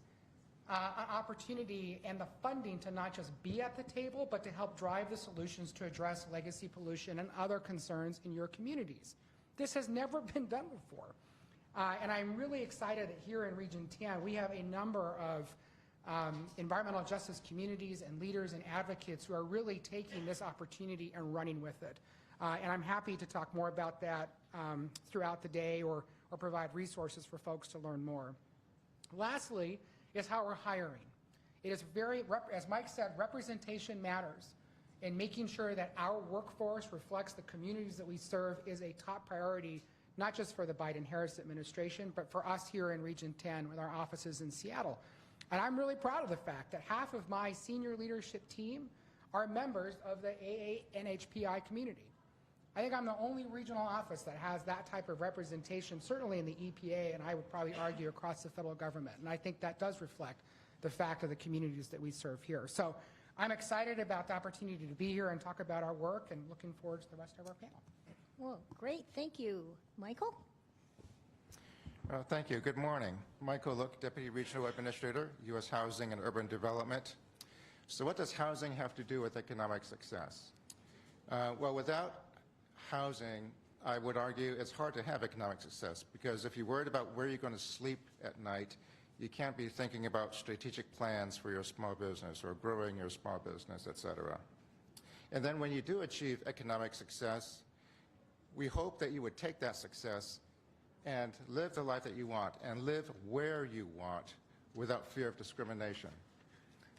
an opportunity and the funding to not just be at the table, but to help drive the solutions to address legacy pollution and other concerns in your communities. This has never been done before. And I'm really excited that here in Region 10, we have a number of environmental justice communities and leaders and advocates who are really taking this opportunity and running with it. And I'm happy to talk more about that throughout the day or provide resources for folks to learn more. Lastly is how we're hiring. It is as Mike said, representation matters. And making sure that our workforce reflects the communities that we serve is a top priority, not just for the Biden-Harris administration, but for us here in Region 10 with our offices in Seattle. And I'm really proud of the fact that half of my senior leadership team are members of the NHPI community. I think I'm the only regional office that has that type of representation, certainly in the EPA, and I would probably argue across the federal government. And I think that does reflect the fact of the communities that we serve here. So I'm excited about the opportunity to be here and talk about our work, and looking forward to the rest of our panel. Well, great. Thank you. Michael? Thank you. Good morning. Michael Look, Deputy Regional Administrator, U.S. Housing and Urban Development. So what does housing have to do with economic success? Well, without housing, I would argue it's hard to have economic success, because if you're worried about where you're going to sleep at night, you can't be thinking about strategic plans for your small business or growing your small business, et cetera. And then when you do achieve economic success, we hope that you would take that success and live the life that you want and live where you want without fear of discrimination.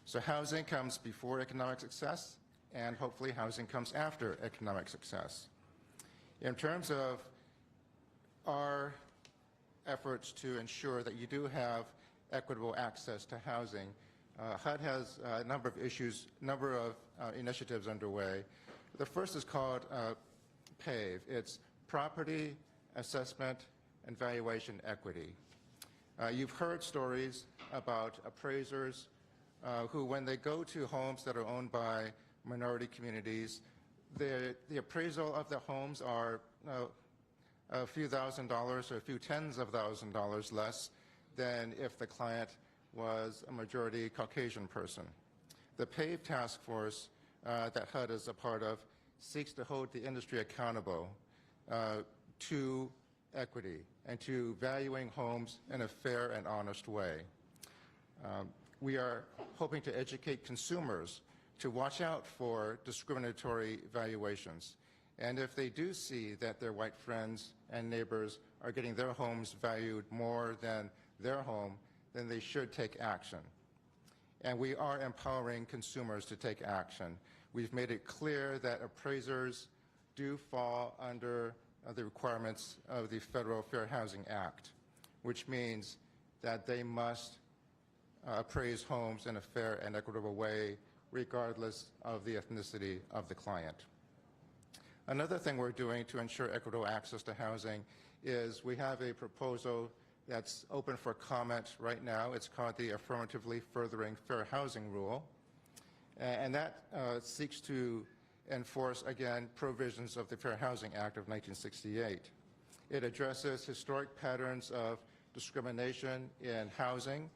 So housing comes before economic success, and hopefully housing comes after economic success. In terms of our efforts to ensure that you do have equitable access to housing, HUD has a number of initiatives underway. The first is called PAVE. It's Property Assessment and Valuation Equity. You've heard stories about appraisers who, when they go to homes that are owned by minority communities, the appraisal of the homes are a few $1,000s or a few tens of $1,000s less than if the client was a majority Caucasian person. The PAVE task force that HUD is a part of seeks to hold the industry accountable to equity and to valuing homes in a fair and honest way. We are hoping to educate consumers to watch out for discriminatory valuations. And if they do see that their white friends and neighbors are getting their homes valued more than their home, then they should take action. And we are empowering consumers to take action. We've made it clear that appraisers do fall under the requirements of the Federal Fair Housing Act, which means that they must appraise homes in a fair and equitable way, regardless of the ethnicity of the client. Another thing we're doing to ensure equitable access to housing is we have a proposal that's open for comment right now. It's called the Affirmatively Furthering Fair Housing Rule. And that seeks to enforce, again, provisions of the Fair Housing Act of 1968. It addresses historic patterns of discrimination in housing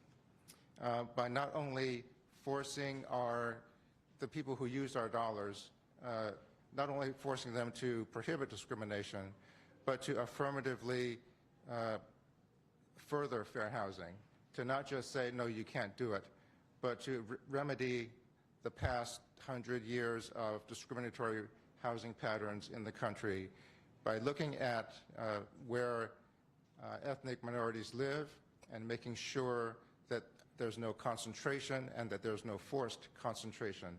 by not only forcing the people who use our dollars, not only forcing them to prohibit discrimination, but to affirmatively further fair housing, to not just say, no, you can't do it, but to remedy the past 100 years of discriminatory housing patterns in the country by looking at where ethnic minorities live and making sure that there's no concentration and that there's no forced concentration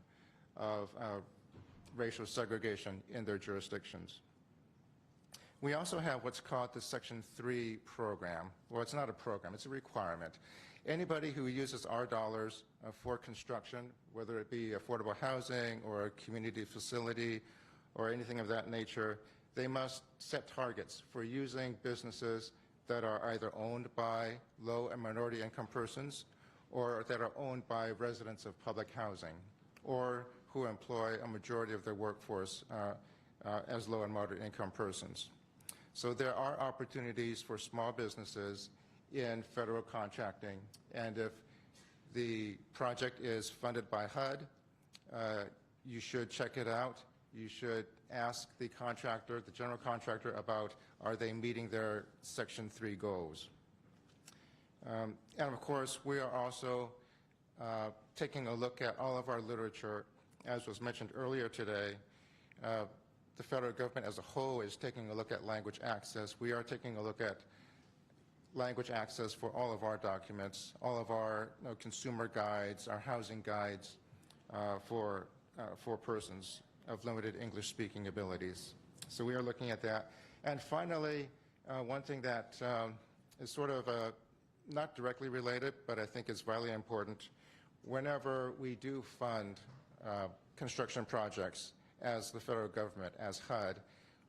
of racial segregation in their jurisdictions. We also have what's called the Section 3 program. Well, it's not a program, it's a requirement. Anybody who uses our dollars for construction, whether it be affordable housing or a community facility or anything of that nature, they must set targets for using businesses that are either owned by low and minority income persons or that are owned by residents of public housing or who employ a majority of their workforce as low and moderate income persons. So there are opportunities for small businesses in federal contracting, and if the project is funded by HUD, you should check it out. You should ask the contractor, the general contractor, about are they meeting their Section 3 goals. And of course, we are also taking a look at all of our literature. As was mentioned earlier today, the federal government as a whole is taking a look at language access. We are taking a look at language access for all of our documents, all of our consumer guides, our housing guides for persons of limited English-speaking abilities. So we are looking at that. And finally, One thing that is sort of not directly related, but I think is vitally important, whenever we do fund construction projects as the federal government, as HUD,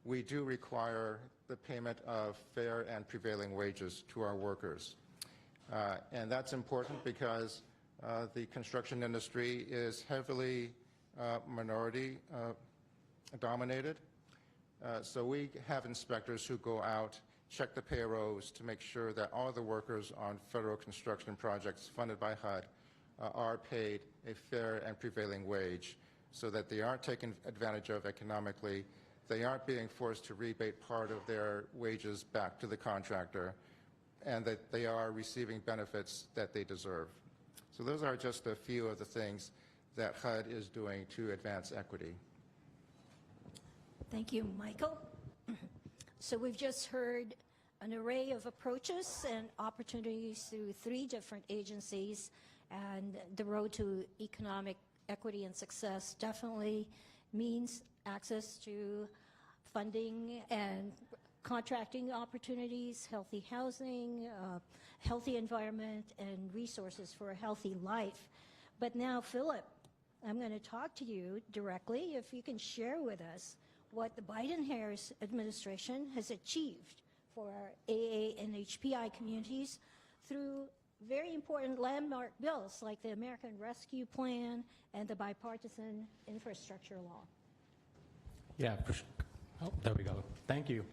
we do require the payment of fair and prevailing wages to our workers. And that's important because the construction industry is heavily minority dominated. So we have inspectors who go out, check the payrolls to make sure that all the workers on federal construction projects funded by HUD are paid a fair and prevailing wage so that they aren't taken advantage of economically, they aren't being forced to rebate part of their wages back to the contractor, and that they are receiving benefits that they deserve. So those are just a few of the things that HUD is doing to advance equity. Thank you, Michael. So we've just heard an array of approaches and opportunities through 3 different agencies, and the road to economic equity and success definitely means access to funding and contracting opportunities, healthy housing, healthy environment, and resources for a healthy life. But now, Philip, I'm going to talk to you directly. If you can share with us what the Biden-Harris administration has achieved for our AA and HPI communities through very important landmark bills like the American Rescue Plan and the Bipartisan Infrastructure Law. Yeah, oh, there we go. Thank you.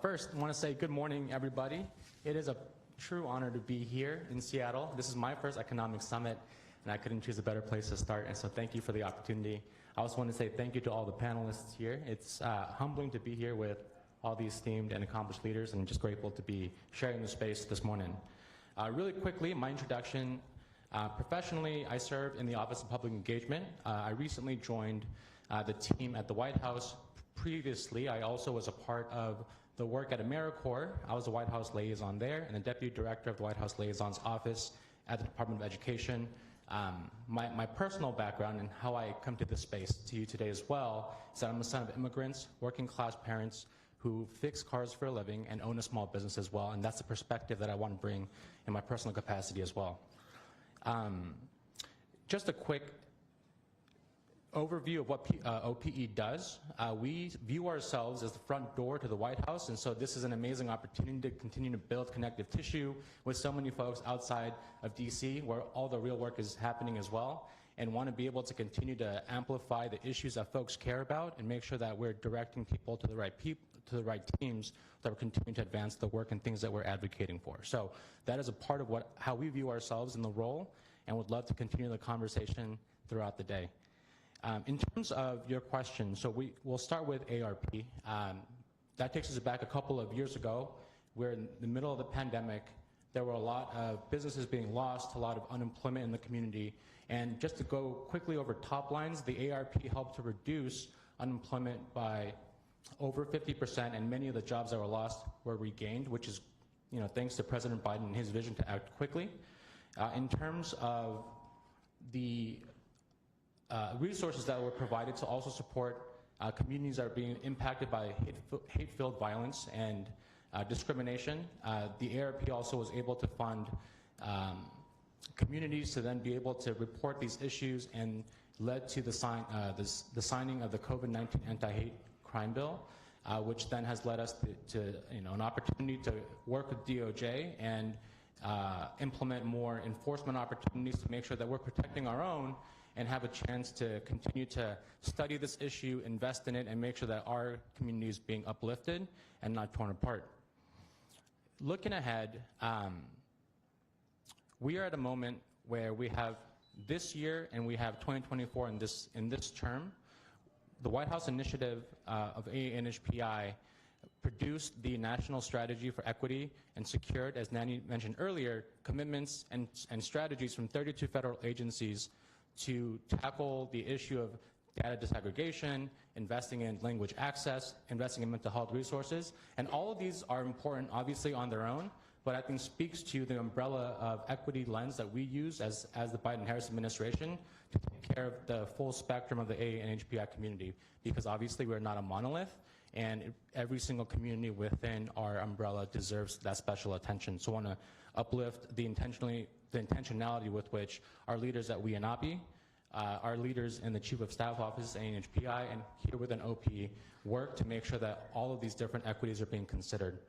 First, I want to say good morning, everybody. It is a true honor to be here in Seattle. This is my first economic summit, and I couldn't choose a better place to start, and so thank you for the opportunity. I also want to say thank you to all the panelists here. It's humbling to be here with all these esteemed and accomplished leaders, and just grateful to be sharing the space this morning. Really quickly, my introduction. Professionally, I serve in the Office of Public Engagement. I recently joined the team at the White House. Previously, I also was a part of the work at AmeriCorps. I was the White House liaison there and the Deputy Director of the White House Liaison's Office at the Department of Education. My personal background and how I come to this space to you today as well is that I'm a son of immigrants, working class parents who fix cars for a living and own a small business as well, and that's the perspective that I want to bring in my personal capacity as well. Just a quick overview of what OPE does. We view ourselves as the front door to the White House, and so this is an amazing opportunity to continue to build connective tissue with so many folks outside of DC, where all the real work is happening as well, and want to be able to continue to amplify the issues that folks care about and make sure that we're directing people to the right teams that will continue to advance the work and things that we're advocating for. So that is a part of how we view ourselves in the role, and would love to continue the conversation throughout the day. In terms of your question, so we'll start with ARP. That takes us back a couple of years ago. We're in the middle of the pandemic. There were a lot of businesses being lost, a lot of unemployment in the community. And just to go quickly over top lines, the ARP helped to reduce unemployment by over 50%, and many of the jobs that were lost were regained, which is, thanks to President Biden and his vision to act quickly. In terms of the resources that were provided to also support communities that are being impacted by hate-filled violence and discrimination, the ARP also was able to fund communities to then be able to report these issues, and led to the signing of the COVID-19 anti-hate crime bill, which then has led us to an opportunity to work with DOJ and implement more enforcement opportunities to make sure that we're protecting our own and have a chance to continue to study this issue, invest in it, and make sure that our community is being uplifted and not torn apart. Looking ahead, we are at a moment where we have this year and we have 2024 in this term. The White House initiative of NHPI produced the National Strategy for Equity and secured, as Nanny mentioned earlier, commitments and strategies from 32 federal agencies to tackle the issue of data disaggregation, investing in language access, investing in mental health resources. And all of these are important, obviously, on their own, but I think speaks to the umbrella of equity lens that we use as the Biden-Harris administration to take care of the full spectrum of the AA and HPI community, because obviously we're not a monolith, and every single community within our umbrella deserves that special attention. So I want to uplift the intentionality with which our leaders at WHIAANHPI, our leaders in the Chief of Staff Office, NHPI, and here within OP work to make sure that all of these different equities are being considered.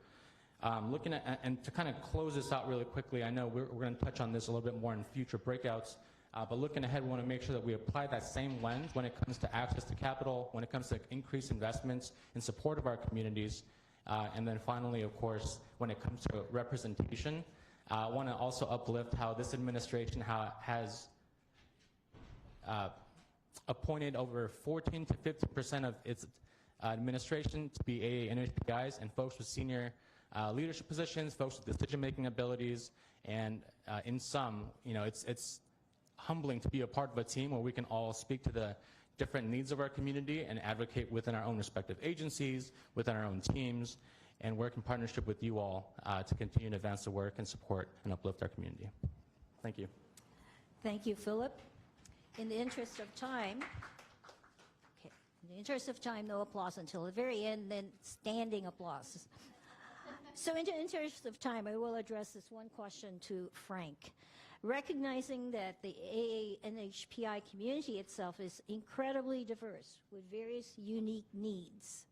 Looking at, and to kind of close this out really quickly, I know we're going to touch on this a little bit more in future breakouts, but looking ahead, we want to make sure that we apply that same lens when it comes to access to capital, when it comes to increased investments in support of our communities, and then finally, of course, when it comes to representation, I want to also uplift how this administration has appointed over 14 to 50% of its administration to be AA NHPIs and folks with senior leadership positions, folks with decision-making abilities, and in sum, you know, it's humbling to be a part of a team where we can all speak to the different needs of our community and advocate within our own respective agencies, within our own teams, and work in partnership with you all to continue to advance the work and support and uplift our community. Thank you. Thank you, Philip. In the interest of time, no applause until the very end, then standing applause. So in the interest of time, I will address this one question to Frank. Recognizing that the AANHPI community itself is incredibly diverse with various unique needs,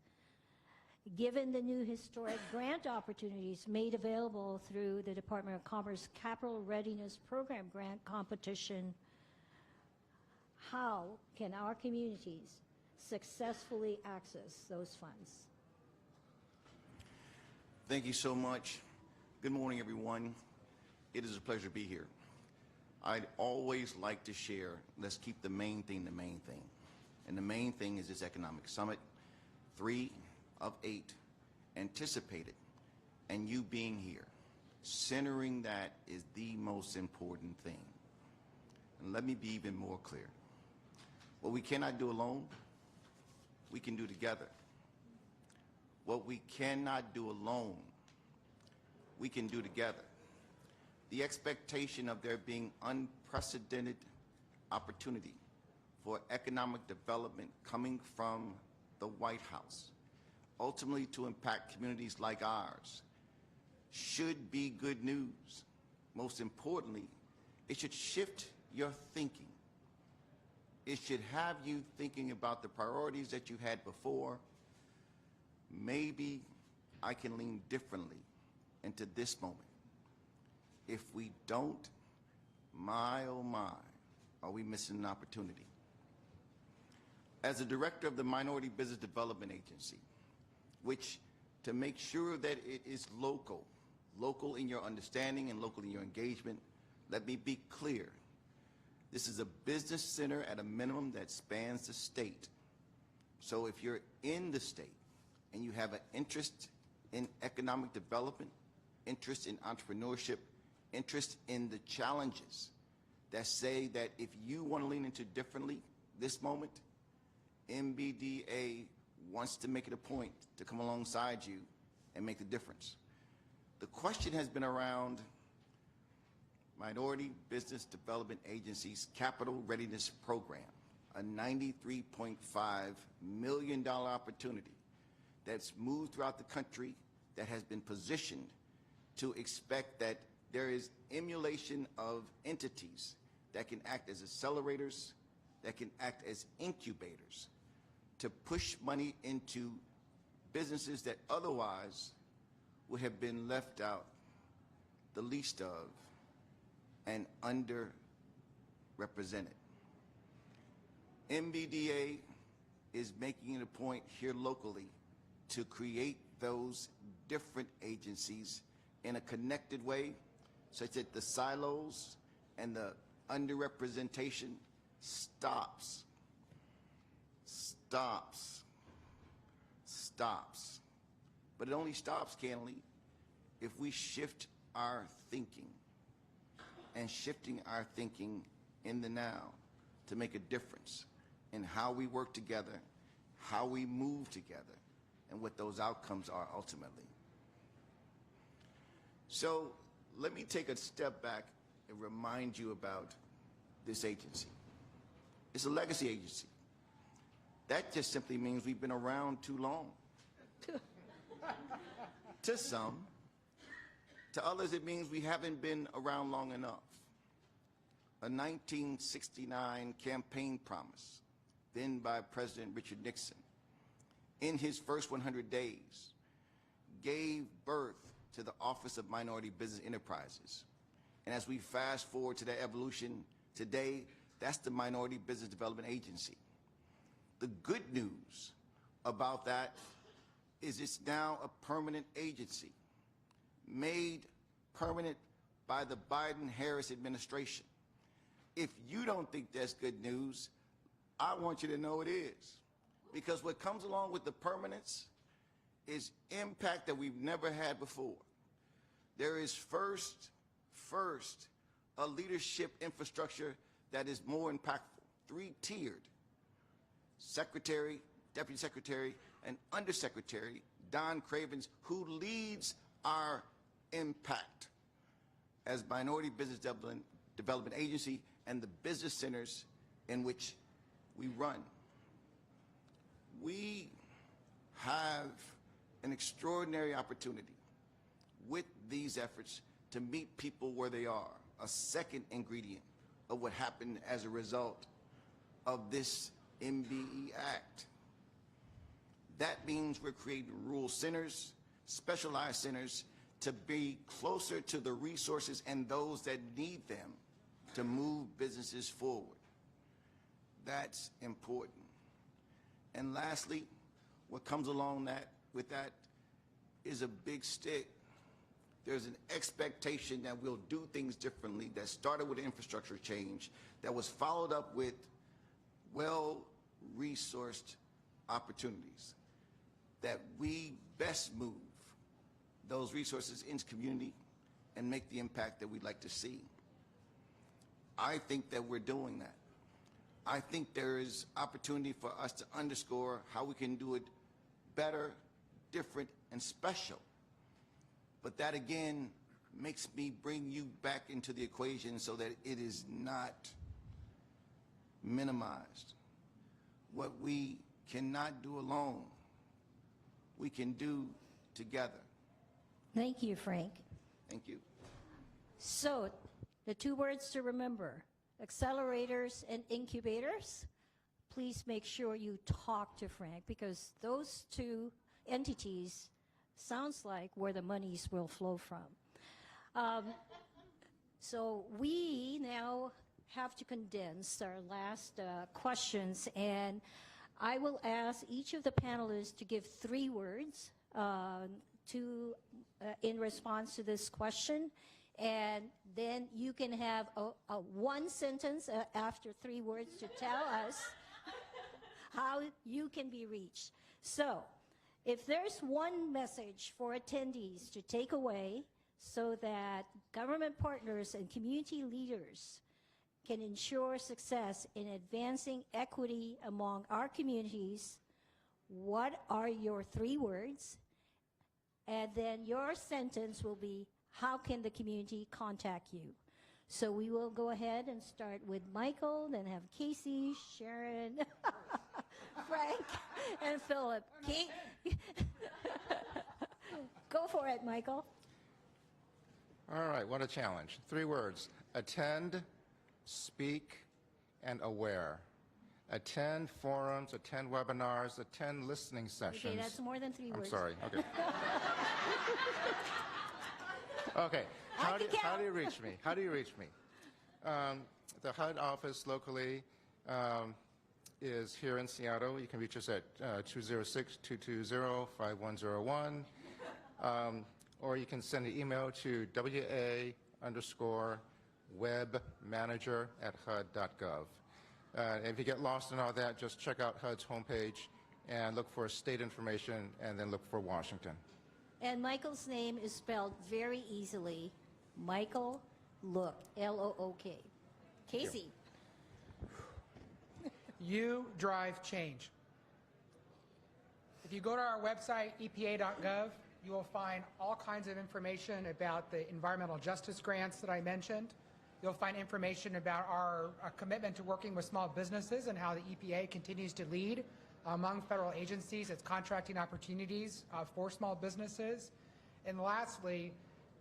given the new historic grant opportunities made available through the Department of Commerce Capital Readiness Program grant competition, how can our communities successfully access those funds? Thank you so much. Good morning, everyone. It is a pleasure to be here. I'd always like to share, let's keep the main thing the main thing. And the main thing is this economic summit, 3 of 8, anticipated, and you being here. Centering that is the most important thing. And let me be even more clear. What we cannot do alone, we can do together. What we cannot do alone, we can do together. The expectation of there being unprecedented opportunity for economic development coming from the White House, ultimately to impact communities like ours, should be good news. Most importantly, it should shift your thinking. It should have you thinking about the priorities that you had before. Maybe I can lean differently into this moment. If we don't, my oh my, are we missing an opportunity? As the director of the Minority Business Development Agency, which to make sure that it is local in your understanding and local in your engagement, let me be clear. This is a business center at a minimum that spans the state. So if you're in the state and you have an interest in economic development, interest in entrepreneurship, interest in the challenges that say that if you want to lean into differently this moment, MBDA wants to make it a point to come alongside you and make the difference. The question has been around Minority Business Development Agency's Capital Readiness Program, a $93.5 million opportunity that's moved throughout the country, that has been positioned to expect that there is emulation of entities that can act as accelerators, that can act as incubators to push money into businesses that otherwise would have been left out, the least of, and underrepresented. MBDA is making it a point here locally to create those different agencies in a connected way, such that the silos and the underrepresentation stops. But it only stops, candidly, if we shift our thinking, and shifting our thinking in the now to make a difference in how we work together, how we move together, and what those outcomes are ultimately. So let me take a step back and remind you about this agency. It's a legacy agency. That just simply means we've been around too long. To some. To others, it means we haven't been around long enough. A 1969 campaign promise, then by President Richard Nixon, in his first 100 days, gave birth to the Office of Minority Business Enterprises. And as we fast forward to that evolution, today, that's the Minority Business Development Agency. The good news about that is it's now a permanent agency, made permanent by the Biden-Harris administration. If you don't think that's good news, I want you to know it is. Because what comes along with the permanence is impact that we've never had before. There is first, a leadership infrastructure that is more impactful, three-tiered. Secretary, Deputy Secretary, and Undersecretary Don Cravens, who leads our impact as Minority Business Development Agency and the business centers in which we run. We have an extraordinary opportunity with these efforts to meet people where they are, a second ingredient of what happened as a result of this MBE Act. That means we're creating rural centers, specialized centers, to be closer to the resources and those that need them to move businesses forward. That's important. And lastly, what comes along with that is a big stick. There's an expectation that we'll do things differently that started with infrastructure change, that was followed up with well-resourced opportunities, that we best move those resources into community and make the impact that we'd like to see. I think that we're doing that. I think there is opportunity for us to underscore how we can do it better, different, and special. But that, again, makes me bring you back into the equation so that it is not minimized. What we cannot do alone, we can do together. Thank you, Frank. Thank you. So, the two words to remember, accelerators and incubators. Please make sure you talk to Frank, because those two entities sounds like where the monies will flow from. So we now have to condense our last questions, and I will ask each of the panelists to give 3 words in response to this question, and then you can have a 1 sentence after 3 words to tell us how you can be reached. So, if there's one message for attendees to take away so that government partners and community leaders can ensure success in advancing equity among our communities, what are your 3 words? And then your sentence will be, how can the community contact you? So we will go ahead and start with Michael, then have Casey, Sharon, Frank, and Philip. Go for it, Michael. All right, what a challenge. 3 words: attend, speak, and aware. Attend forums, attend webinars, attend listening sessions. Okay, that's more than 3 words. I'm sorry, okay. Okay, how do you reach me? How do you reach me? The HUD office locally is here in Seattle. You can reach us at 206-220-5101. Or you can send an email to WA_webmanager@HUD.gov. If you get lost in all that, just check out HUD's homepage and look for state information, and then look for Washington. And Michael's name is spelled very easily. Michael Look, L-O-O-K. Casey. You drive change. If you go to our website, epa.gov, you will find all kinds of information about the environmental justice grants that I mentioned. You'll find information about our commitment to working with small businesses and how the EPA continues to lead among federal agencies. It's contracting opportunities for small businesses. And lastly,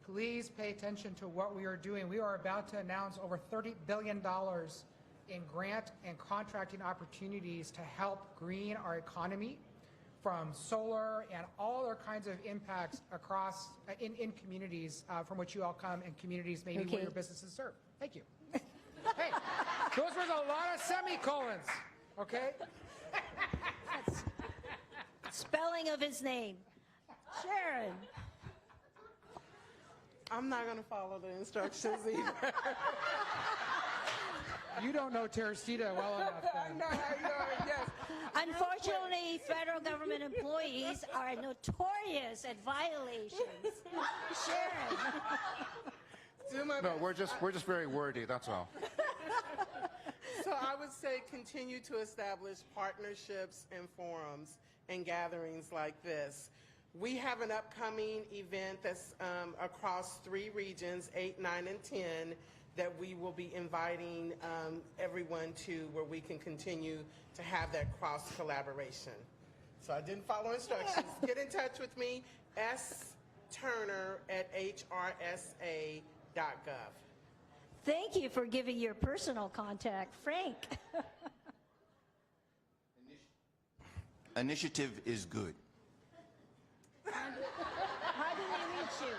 please pay attention to what we are doing. We are about to announce over $30 billion in grant and contracting opportunities to help green our economy, from solar and all other kinds of impacts across in communities from which you all come, and communities maybe where your businesses serve. Thank you. Hey, those were a lot of semicolons, okay? Spelling of his name. Sharon. I'm not going to follow the instructions either. You don't know Teresita well enough, then. No, yes. Unfortunately, federal government employees are notorious at violations. Sharon. No, we're just very wordy, that's all. So I would say continue to establish partnerships and forums and gatherings like this. We have an upcoming event that's across 3 regions, 8, 9, and 10, that we will be inviting everyone to, where we can continue to have that cross-collaboration. So I didn't follow instructions. Get in touch with me, sturner@hrsa.gov. Thank you for giving your personal contact. Frank. Initiative is good. How do they reach you?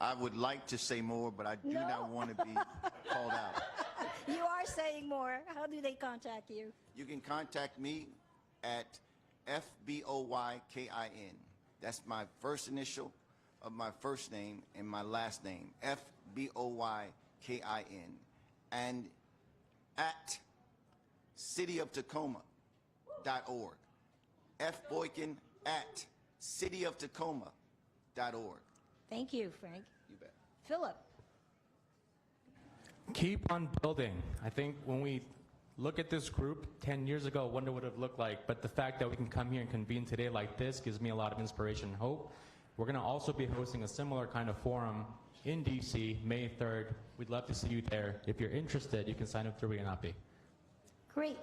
I would like to say more, but I do not want to be called out. You are saying more. How do they contact you? You can contact me at FBOYKIN. That's my first initial of my first name and my last name, FBOYKIN. And at cityoftacoma.org. fboykin at cityoftacoma.org. Thank you, Frank. You bet. Philip. Keep on building. I think when we look at this group 10 years ago, wonder what it would look like. But the fact that we can come here and convene today like this gives me a lot of inspiration and hope. We're going to also be hosting a similar kind of forum in DC, May 3rd. We'd love to see you there. If you're interested, you can sign up through WHIAANHPI. Great.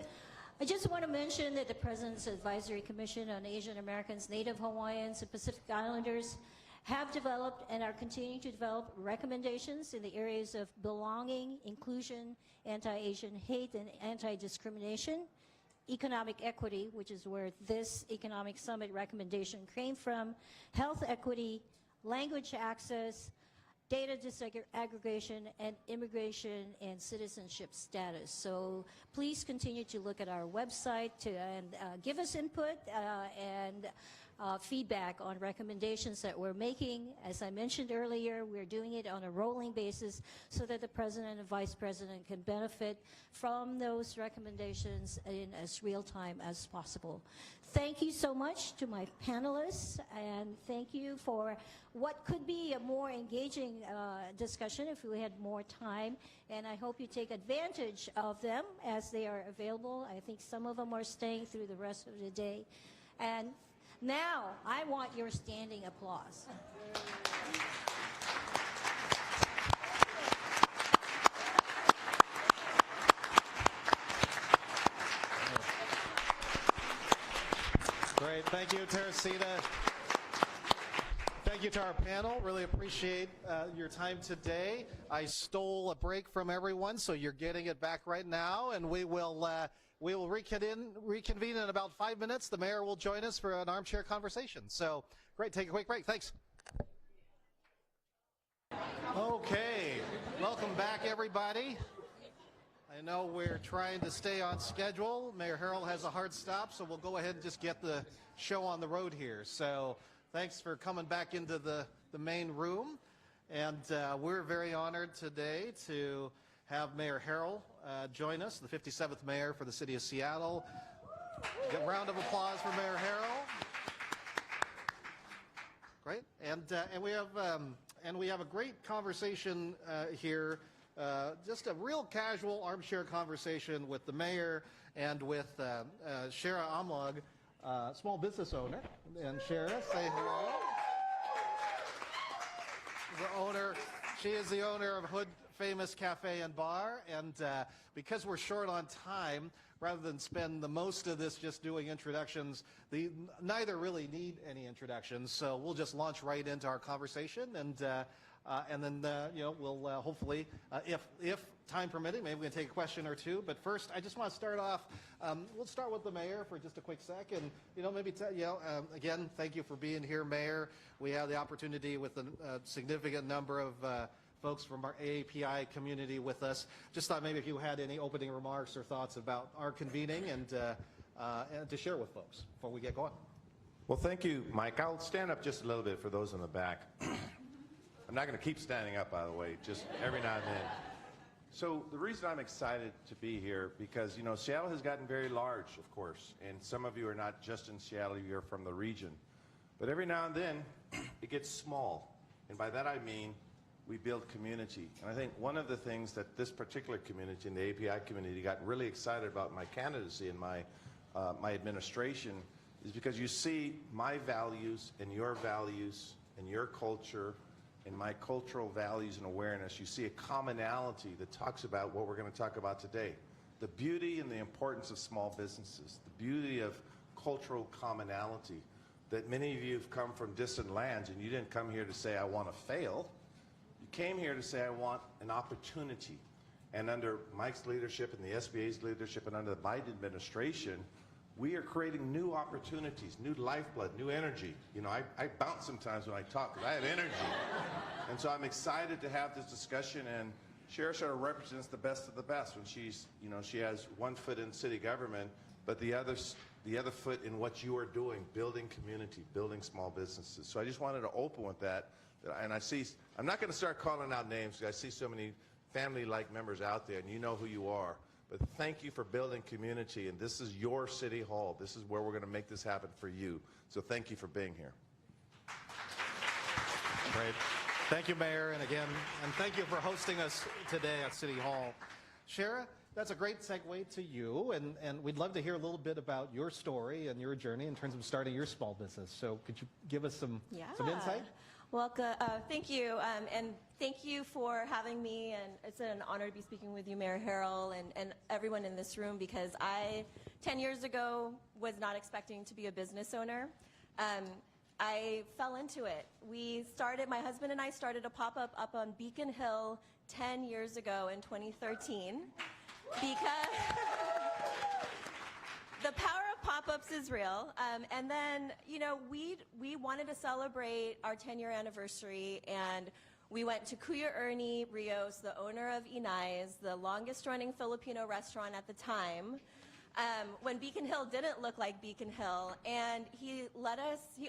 I just want to mention that the President's Advisory Commission on Asian Americans, Native Hawaiians, and Pacific Islanders have developed and are continuing to develop recommendations in the areas of belonging, inclusion, anti-Asian hate and anti-discrimination, economic equity, which is where this economic summit recommendation came from, health equity, language access, data disaggregation, and immigration and citizenship status. So please continue to look at our website and give us input and feedback on recommendations that we're making. As I mentioned earlier, we're doing it on a rolling basis so that the President and Vice President can benefit from those recommendations in as real time as possible. Thank you so much to my panelists, and thank you for what could be a more engaging discussion if we had more time, and I hope you take advantage of them as they are available. I think some of them are staying through the rest of the day. And now, I want your standing applause. Great. Thank you, Teresita. Thank you to our panel. Really appreciate your time today. I stole a break from everyone, so you're getting it back right now, and we will reconvene in about 5 minutes. The mayor will join us for an armchair conversation. So, great. Take a quick break. Thanks. Okay. Welcome back, everybody. I know we're trying to stay on schedule. Mayor Harrell has a hard stop, so we'll go ahead and just get the show on the road here. So, thanks for coming back into the main room. And we're very honored today to have Mayor Harrell join us, the 57th mayor for the city of Seattle. A round of applause for Mayor Harrell. Great, and we have a great conversation here, just a real casual armchair conversation with the mayor and with Shara Amlog, small business owner. And Shara, say hello. She is the owner of Hood famous cafe and bar, and because we're short on time, rather than spend the most of this just doing introductions, neither really need any introductions, so we'll just launch right into our conversation, and then we'll hopefully, if time permitting, maybe we can take a question or two. But first, I just want to start off. We'll start with the mayor for just a quick sec, and maybe again, thank you for being here, Mayor. We have the opportunity with a significant number of folks from our AAPI community with us. Just thought maybe if you had any opening remarks or thoughts about our convening and to share with folks before we get going. Well, thank you, Mike. I'll stand up just a little bit for those in the back. I'm not going to keep standing up, by the way, just every now and then. So the reason I'm excited to be here, because, Seattle has gotten very large, of course, and some of you are not just in Seattle, you're from the region. But every now and then, it gets small. And by that I mean we build community. And I think one of the things that this particular community, in the API community, got really excited about my candidacy and my administration is because you see my values and your culture and my cultural values and awareness. You see a commonality that talks about what we're going to talk about today. The beauty and the importance of small businesses, the beauty of cultural commonality, that many of you have come from distant lands and you didn't come here to say, I want to fail. You came here to say, I want an opportunity. And under Mike's leadership and the SBA's leadership and under the Biden administration, we are creating new opportunities, new lifeblood, new energy. I bounce sometimes when I talk because I have energy. And so I'm excited to have this discussion, and Shara sort of represents the best of the best when she's, she has one foot in city government, but the other foot in what you are doing, building community, building small businesses. So I just wanted to open with that. And I'm not going to start calling out names because I see so many family-like members out there, and you know who you are. But thank you for building community, and this is your city hall. This is where we're going to make this happen for you. So thank you for being here. Great. Thank you, Mayor, and thank you for hosting us today at City Hall. Shara, that's a great segue to you, and we'd love to hear a little bit about your story and your journey in terms of starting your small business. So could you give us some insight? Welcome. Thank you, and thank you for having me, and it's an honor to be speaking with you, Mayor Harrell, and everyone in this room, because I, 10 years ago, was not expecting to be a business owner. I fell into it. My husband and I started a pop-up up on Beacon Hill 10 years ago in 2013, because the power of pop-ups is real. And then, we wanted to celebrate our 10-year anniversary, and we went to Kuya Ernie Rios, the owner of Inay's, the longest-running Filipino restaurant at the time, when Beacon Hill didn't look like Beacon Hill, and he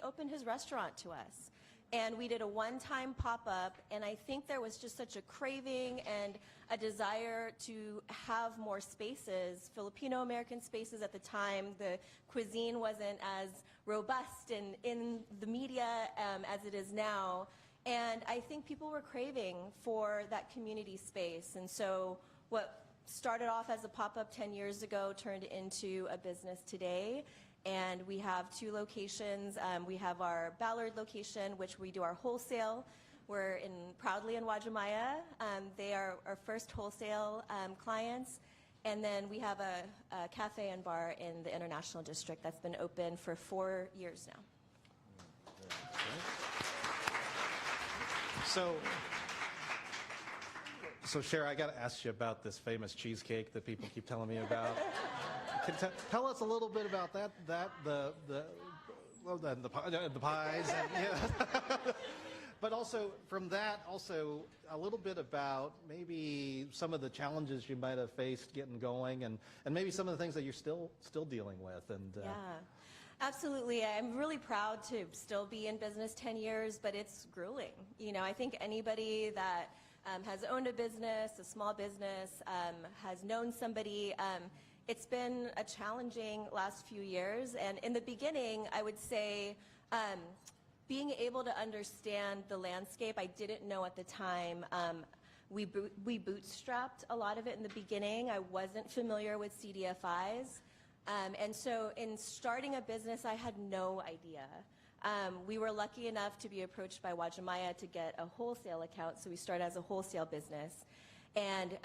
opened his restaurant to us. And we did a one-time pop-up, and I think there was just such a craving and a desire to have more spaces, Filipino-American spaces at the time. The cuisine wasn't as robust in the media as it is now. And I think people were craving for that community space. And so what started off as a pop-up 10 years ago turned into a business today. And we have 2 locations. We have our Ballard location, which we do our wholesale. We're proudly in Wajimaya. They are our first wholesale clients. And then we have a cafe and bar in the International District that's been open for 4 years now. So Shara, I got to ask you about this famous cheesecake that people keep telling me about. Tell us a little bit about that, the pies, but also from that, also a little bit about maybe some of the challenges you might have faced getting going, and maybe some of the things that you're still dealing with. Yeah, absolutely. I'm really proud to still be in business 10 years, but it's grueling. I think anybody that has owned a business, a small business, has known somebody. It's been a challenging last few years, and in the beginning, I would say being able to understand the landscape, I didn't know at the time. We bootstrapped a lot of it in the beginning. I wasn't familiar with CDFIs, and so in starting a business, I had no idea. We were lucky enough to be approached by Wajimaya to get a wholesale account, so we started as a wholesale business. And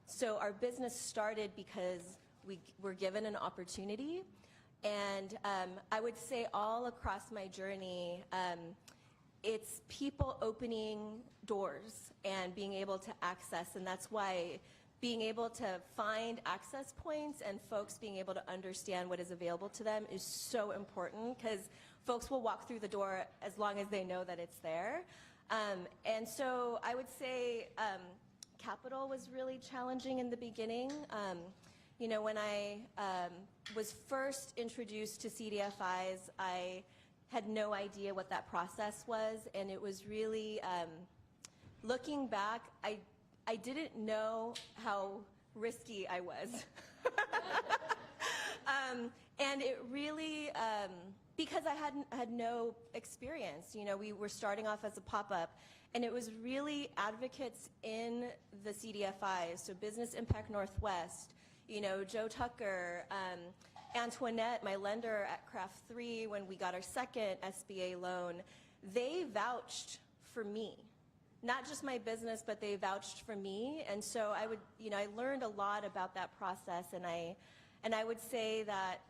so our business started because we were given an opportunity. And I would say all across my journey, it's people opening doors and being able to access, and that's why being able to find access points and folks being able to understand what is available to them is so important, because folks will walk through the door as long as they know that it's there. And so I would say capital was really challenging in the beginning. You know, when I was first introduced to CDFIs, I had no idea what that process was, and it was really, looking back, I didn't know how risky I was. And it really, because I had no experience, you know, we were starting off as a pop-up, and it was really advocates in the CDFIs, so Business Impact Northwest, you know, Joe Tucker, Antoinette, my lender at Craft 3, when we got our second SBA loan, they vouched for me. Not just my business, but they vouched for me. And so I would, you know, I learned a lot about that process, and I would say that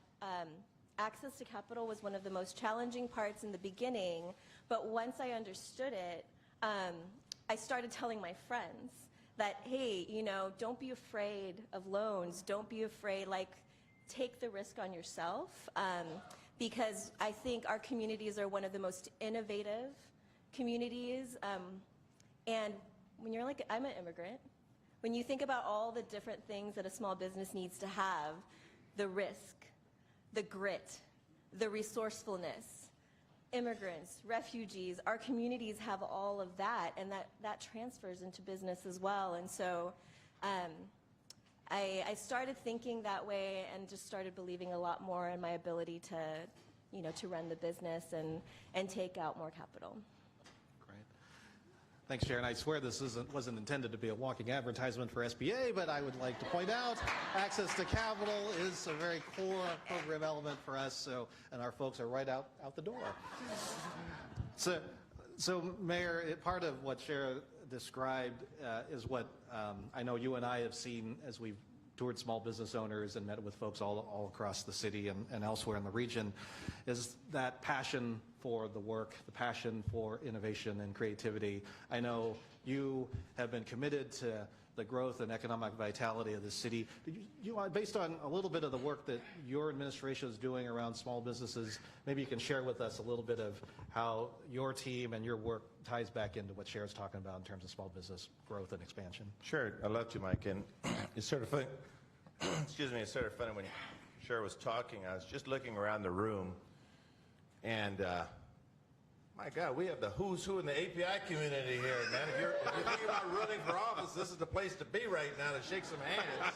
access to capital was one of the most challenging parts in the beginning, but once I understood it, I started telling my friends that, hey, you know, don't be afraid of loans, don't be afraid, like, take the risk on yourself, because I think our communities are one of the most innovative communities. And when you're like, I'm an immigrant, when you think about all the different things that a small business needs to have, the risk, the grit, the resourcefulness, immigrants, refugees, our communities have all of that, and that transfers into business as well. And so I started thinking that way and just started believing a lot more in my ability to, you know, to run the business and take out more capital. Thanks, Sharon. I swear this wasn't intended to be a walking advertisement for SBA, but I would like to point out access to capital is a very core program element for us, so, and our folks are right out the door. So Mayor, part of what Sharon described is what I know you and I have seen as we've toured small business owners and met with folks all across the city and elsewhere in the region, is that passion for the work, the passion for innovation and creativity. I know you have been committed to the growth and economic vitality of the city. Based on a little bit of the work that your administration is doing around small businesses, maybe you can share with us a little bit of how your team and your work ties back into what Sharon's talking about in terms of small business growth and expansion. Sure, I'd love to, Mike. And it's sort of funny, excuse me, it's sort of funny when Sharon was talking, I was just looking around the room, and my God, we have the who's who in the API community here, man. If you're thinking about running for office, this is the place to be right now to shake some hands.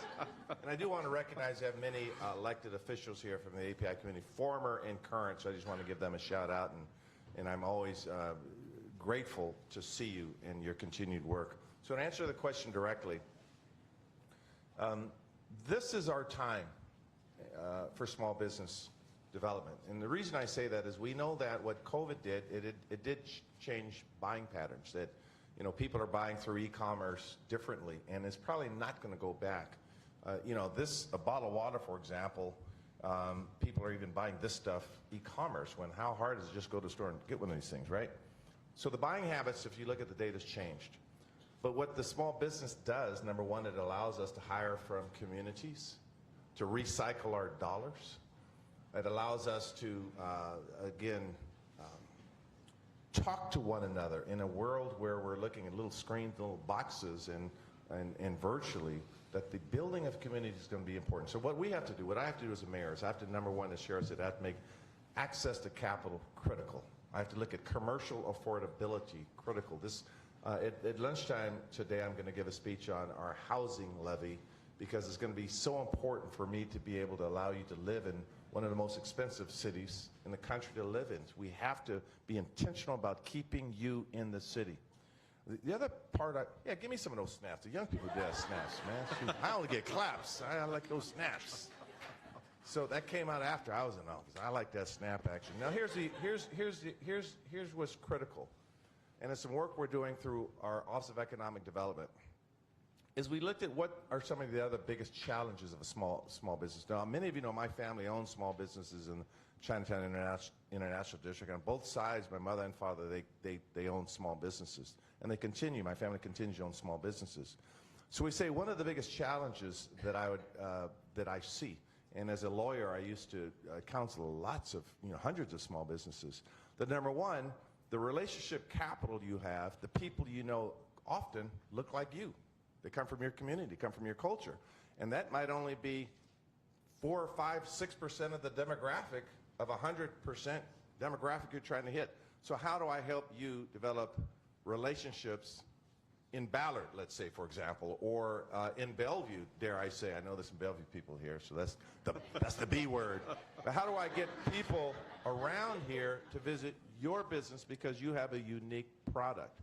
And I do want to recognize I have many elected officials here from the API community, former and current, so I just want to give them a shout out, and I'm always grateful to see you in your continued work. So to answer the question directly, this is our time for small business development. And the reason I say that is we know that what COVID did, it did change buying patterns, that, you know, people are buying through e-commerce differently, and it's probably not going to go back. You know, a bottle of water, for example, people are even buying this stuff e-commerce, when how hard is it just go to the store and get one of these things, right? So the buying habits, if you look at the data, has changed. But what the small business does, number one, it allows us to hire from communities, to recycle our dollars. It allows us to, again, talk to one another in a world where we're looking at little screens, little boxes, and virtually, that the building of community is going to be important. So what we have to do, what I have to do as a mayor is I have to, number one, as Sharon said, I have to make access to capital critical. I have to look at commercial affordability critical. At lunchtime today, I'm going to give a speech on our housing levy, because it's going to be so important for me to be able to allow you to live in one of the most expensive cities in the country to live in. We have to be intentional about keeping you in the city. The other part, yeah, give me some of those snaps. The young people do have snaps, man. Shoot, I only get claps. I like those snaps. So that came out after I was in office. I like that snap action. Now here's what's critical, and it's some work we're doing through our Office of Economic Development. is we looked at what are some of the other biggest challenges of a small business. Now, many of you know my family owns small businesses in Chinatown International District. On both sides, my mother and father, they own small businesses. And they continue, my family continues to own small businesses. So we say one of the biggest challenges that I see, and as a lawyer, I used to counsel lots of, hundreds of small businesses, that number one, the relationship capital you have, the people you know often look like you. They come from your community, come from your culture. And that might only be 4 or 5, 6% of the demographic of 100% demographic you're trying to hit. So how do I help you develop relationships in Ballard, let's say, for example, or in Bellevue, dare I say. I know there's some Bellevue people here, so that's the B word. But how do I get people around here to visit your business because you have a unique product?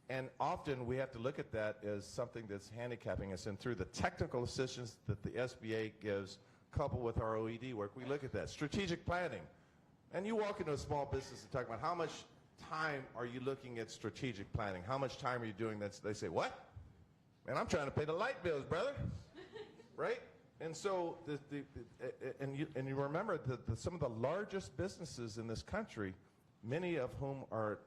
And often we have to look at that as something that's handicapping us. And through the technical assistance that the SBA gives, coupled with our OED work, we look at that. Strategic planning. And you walk into a small business and talk about how much time are you looking at strategic planning? How much time are you doing that? They say, what? Man, I'm trying to pay the light bills, brother. Right? And so, and you remember that some of the largest businesses in this country, many of whom are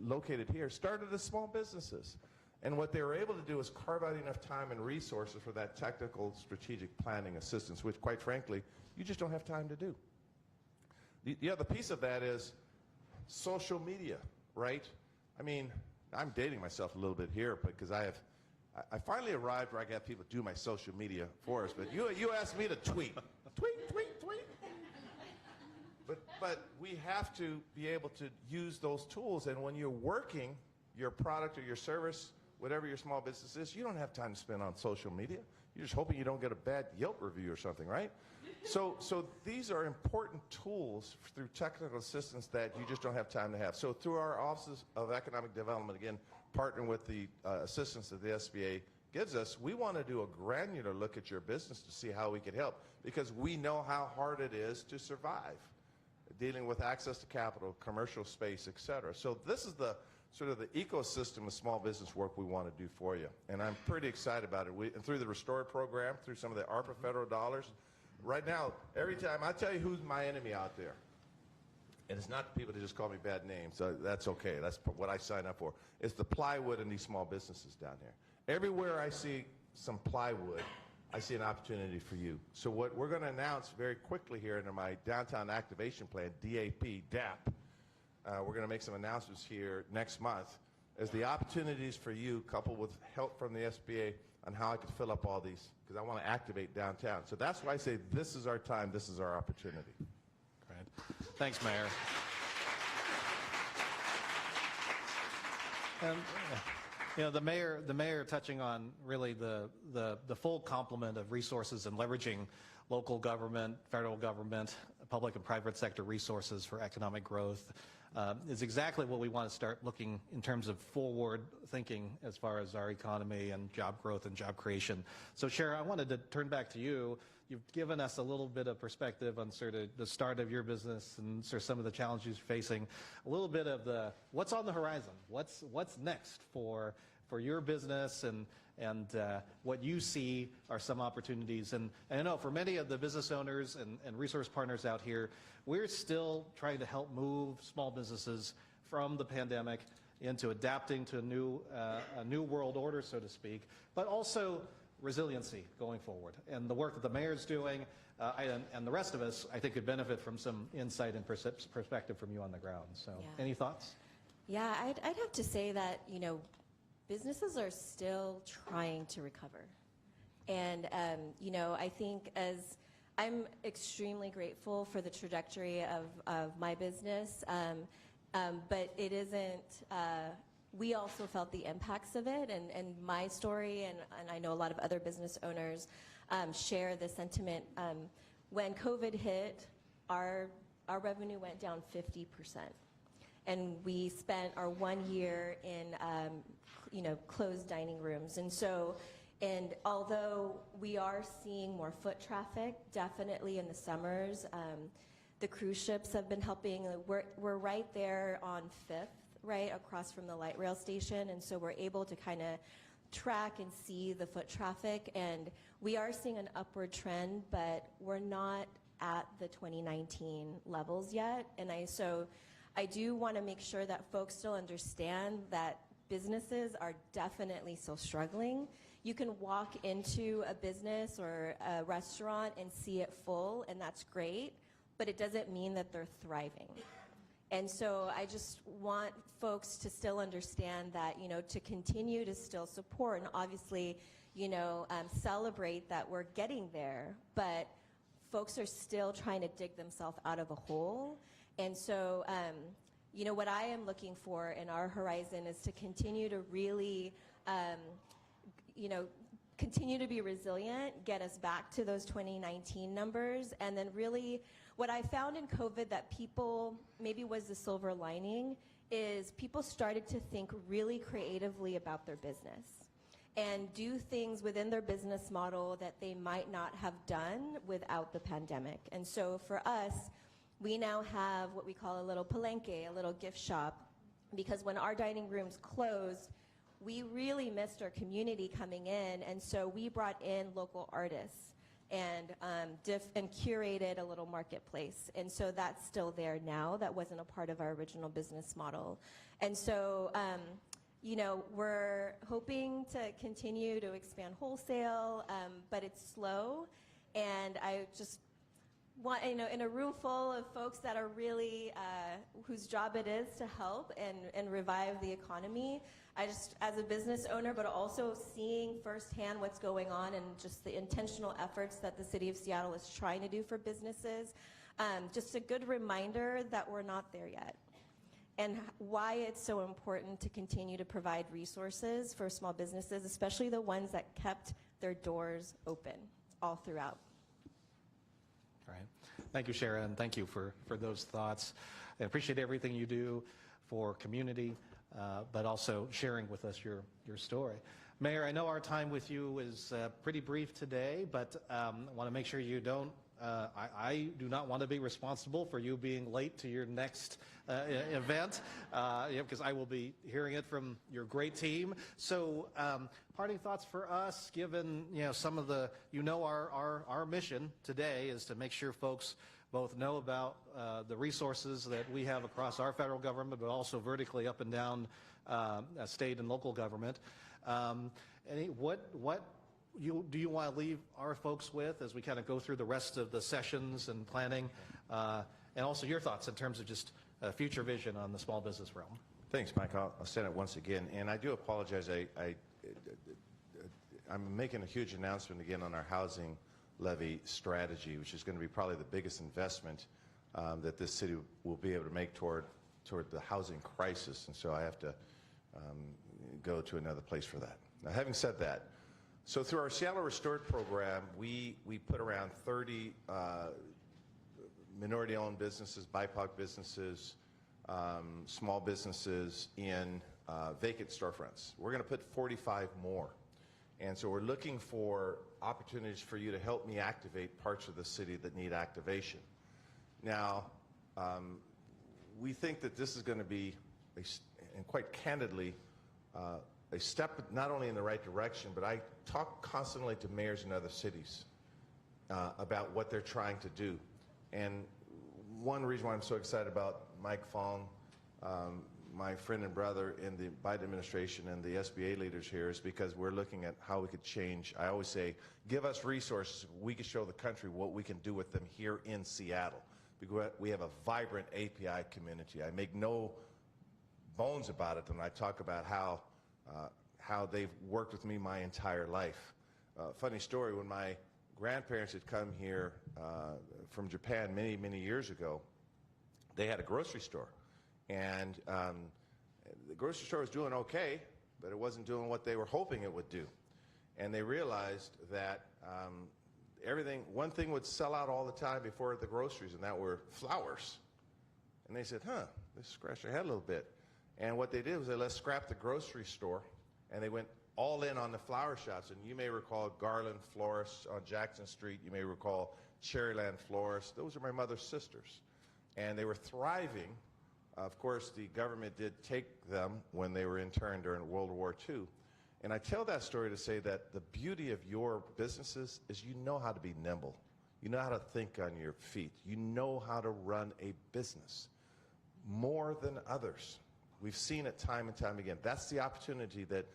located here, started as small businesses. And what they were able to do is carve out enough time and resources for that technical strategic planning assistance, which quite frankly, you just don't have time to do. The other piece of that is social media, right? I mean, I'm dating myself a little bit here because I finally arrived where I got people do my social media for us, but you asked me to tweet. Tweet. But we have to be able to use those tools, and when you're working your product or your service, whatever your small business is, you don't have time to spend on social media. You're just hoping you don't get a bad Yelp review or something, right? So these are important tools through technical assistance that you just don't have time to have. So through our Offices of Economic Development, again, partnering with the assistance that the SBA gives us, we want to do a granular look at your business to see how we can help, because we know how hard it is to survive, dealing with access to capital, commercial space, et cetera. So this is the sort of the ecosystem of small business work we want to do for you. And I'm pretty excited about it. And through the Restore program, through some of the ARPA federal dollars, right now, every time I tell you who's my enemy out there, and it's not the people that just call me bad names, so that's okay. That's what I sign up for. It's the plywood in these small businesses down there. Everywhere I see some plywood, I see an opportunity for you. So what we're going to announce very quickly here under my Downtown Activation Plan, DAP, we're going to make some announcements here next month as the opportunities for you, coupled with help from the SBA, on how I can fill up all these, because I want to activate downtown. So that's why I say this is our time, this is our opportunity. Great. Thanks, Mayor. The mayor touching on really the full complement of resources and leveraging local government, federal government, public and private sector resources for economic growth is exactly what we want to start looking in terms of forward thinking as far as our economy and job growth and job creation. So Chair, I wanted to turn back to you. You've given us a little bit of perspective on sort of the start of your business and sort of some of the challenges you're facing, a little bit of the what's on the horizon, what's next for your business, and what you see are some opportunities. And I know for many of the business owners and resource partners out here, we're still trying to help move small businesses from the pandemic into adapting to a new world order, so to speak, but also resiliency going forward. And the work that the mayor's doing and the rest of us, I think, could benefit from some insight and perspective from you on the ground. So any thoughts? Yeah, I'd have to say that, businesses are still trying to recover. And, I think as I'm extremely grateful for the trajectory of my business, but it isn't, we also felt the impacts of it, and my story, and I know a lot of other business owners share the sentiment. When COVID hit, our revenue went down 50%. And we spent our 1 year in closed dining rooms. And although we are seeing more foot traffic, definitely in the summers, the cruise ships have been helping. We're right there on 5th, right across from the light rail station, and so we're able to kind of track and see the foot traffic, and we are seeing an upward trend, but we're not at the 2019 levels yet. And so I do want to make sure that folks still understand that businesses are definitely still struggling. You can walk into a business or a restaurant and see it full, and that's great, but it doesn't mean that they're thriving. And so I just want folks to still understand that, you know, to continue to still support and obviously, you know, celebrate that we're getting there, but folks are still trying to dig themselves out of a hole. And so, you know, what I am looking for in our horizon is to continue to really, you know, continue to be resilient, get us back to those 2019 numbers, and then really what I found in COVID that people, maybe was the silver lining, is people started to think really creatively about their business and do things within their business model that they might not have done without the pandemic. And so for us, we now have what we call a little palenque, a little gift shop, because when our dining rooms closed, we really missed our community coming in, and so we brought in local artists and curated a little marketplace. And so that's still there now. That wasn't a part of our original business model. And so, you know, we're hoping to continue to expand wholesale, but it's slow. And I just want, you know, in a room full of folks that are really, whose job it is to help and revive the economy, I just, as a business owner, but also seeing firsthand what's going on and just the intentional efforts that the City of Seattle is trying to do for businesses, just a good reminder that we're not there yet. And why it's so important to continue to provide resources for small businesses, especially the ones that kept their doors open all throughout. All right. Thank you, Sharon. Thank you for those thoughts. I appreciate everything you do for community, but also sharing with us your story. Mayor, I know our time with you is pretty brief today, but I want to make sure you don't, I do not want to be responsible for you being late to your next event, because I will be hearing it from your great team. So parting thoughts for us, given, you know, some of the, you know, our mission today is to make sure folks both know about the resources that we have across our federal government, but also vertically up and down state and local government. What do you want to leave our folks with as we kind of go through the rest of the sessions and planning, and also your thoughts in terms of just future vision on the small business realm? Thanks, Mike. I'll stand up once again, and I do apologize. I'm making a huge announcement again on our housing levy strategy, which is going to be probably the biggest investment that this city will be able to make toward the housing crisis, and so I have to go to another place for that. Now, having said that, so through our Seattle Restored program, we put around 30 minority-owned businesses, BIPOC businesses, small businesses in vacant storefronts. We're going to put 45 more. And so we're looking for opportunities for you to help me activate parts of the city that need activation. Now, we think that this is going to be, and quite candidly, a step not only in the right direction, but I talk constantly to mayors in other cities about what they're trying to do. And one reason why I'm so excited about Mike Fong, my friend and brother in the Biden administration and the SBA leaders here, is because we're looking at how we could change. I always say, give us resources, we can show the country what we can do with them here in Seattle. Because we have a vibrant API community. I make no bones about it when I talk about how they've worked with me my entire life. Funny story, when my grandparents had come here from Japan many, many years ago, they had a grocery store. And the grocery store was doing okay, but it wasn't doing what they were hoping it would do. And they realized that one thing would sell out all the time before the groceries, and that were flowers. And they said, let's scratch their head a little bit. And what they did was let's scrap the grocery store, and they went all in on the flower shops. And you may recall Garland Florists on Jackson Street. You may recall Cherryland Florists. Those are my mother's sisters. And they were thriving. Of course, the government did take them when they were interned during World War II. And I tell that story to say that the beauty of your businesses is you know how to be nimble. You know how to think on your feet. You know how to run a business more than others. We've seen it time and time again. That's the opportunity that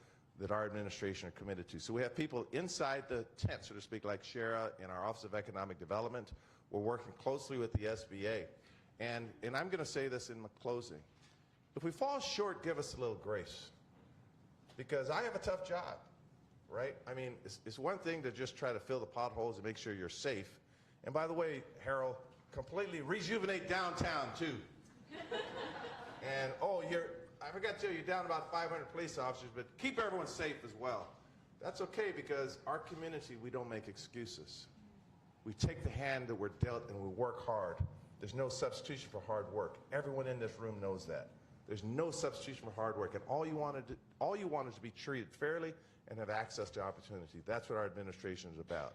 our administration are committed to. So we have people inside the tent, so to speak, like Shara in our Office of Economic Development. We're working closely with the SBA. And I'm going to say this in my closing. If we fall short, give us a little grace. Because I have a tough job, right? I mean, it's one thing to just try to fill the potholes and make sure you're safe. And by the way, Harold, completely rejuvenate downtown, too. And, I forgot to tell you, you're down about 500 police officers, but keep everyone safe as well. That's okay, because our community, we don't make excuses. We take the hand that we're dealt and we work hard. There's no substitution for hard work. Everyone in this room knows that. There's no substitution for hard work, and all you want is to be treated fairly and have access to opportunity. That's what our administration is about.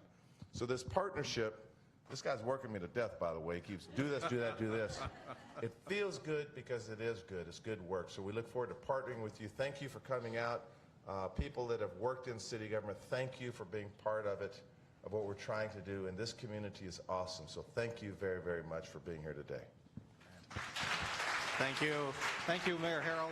So this partnership, this guy's working me to death, by the way. He keeps, do this, do that, do this. It feels good because it is good. It's good work. So we look forward to partnering with you. Thank you for coming out. People that have worked in city government, thank you for being part of it, of what we're trying to do. And this community is awesome. So thank you very, very much for being here today. Thank you. Thank you, Mayor Harrell.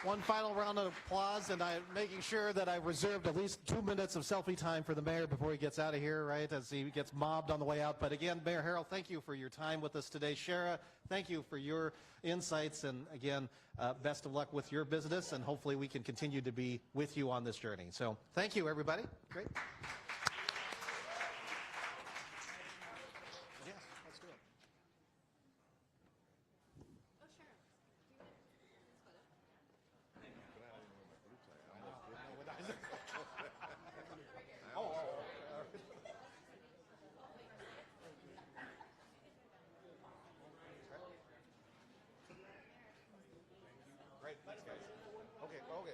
One final round of applause, and I'm making sure that I reserved at least 2 minutes of selfie time for the mayor before he gets out of here, right, as he gets mobbed on the way out. But again, Mayor Harrell, thank you for your time with us today. Shara, thank you for your insights, and again, best of luck with your business, and hopefully we can continue to be with you on this journey. So thank you, everybody. Great. Yes, let's do it. Great, thanks guys. Okay,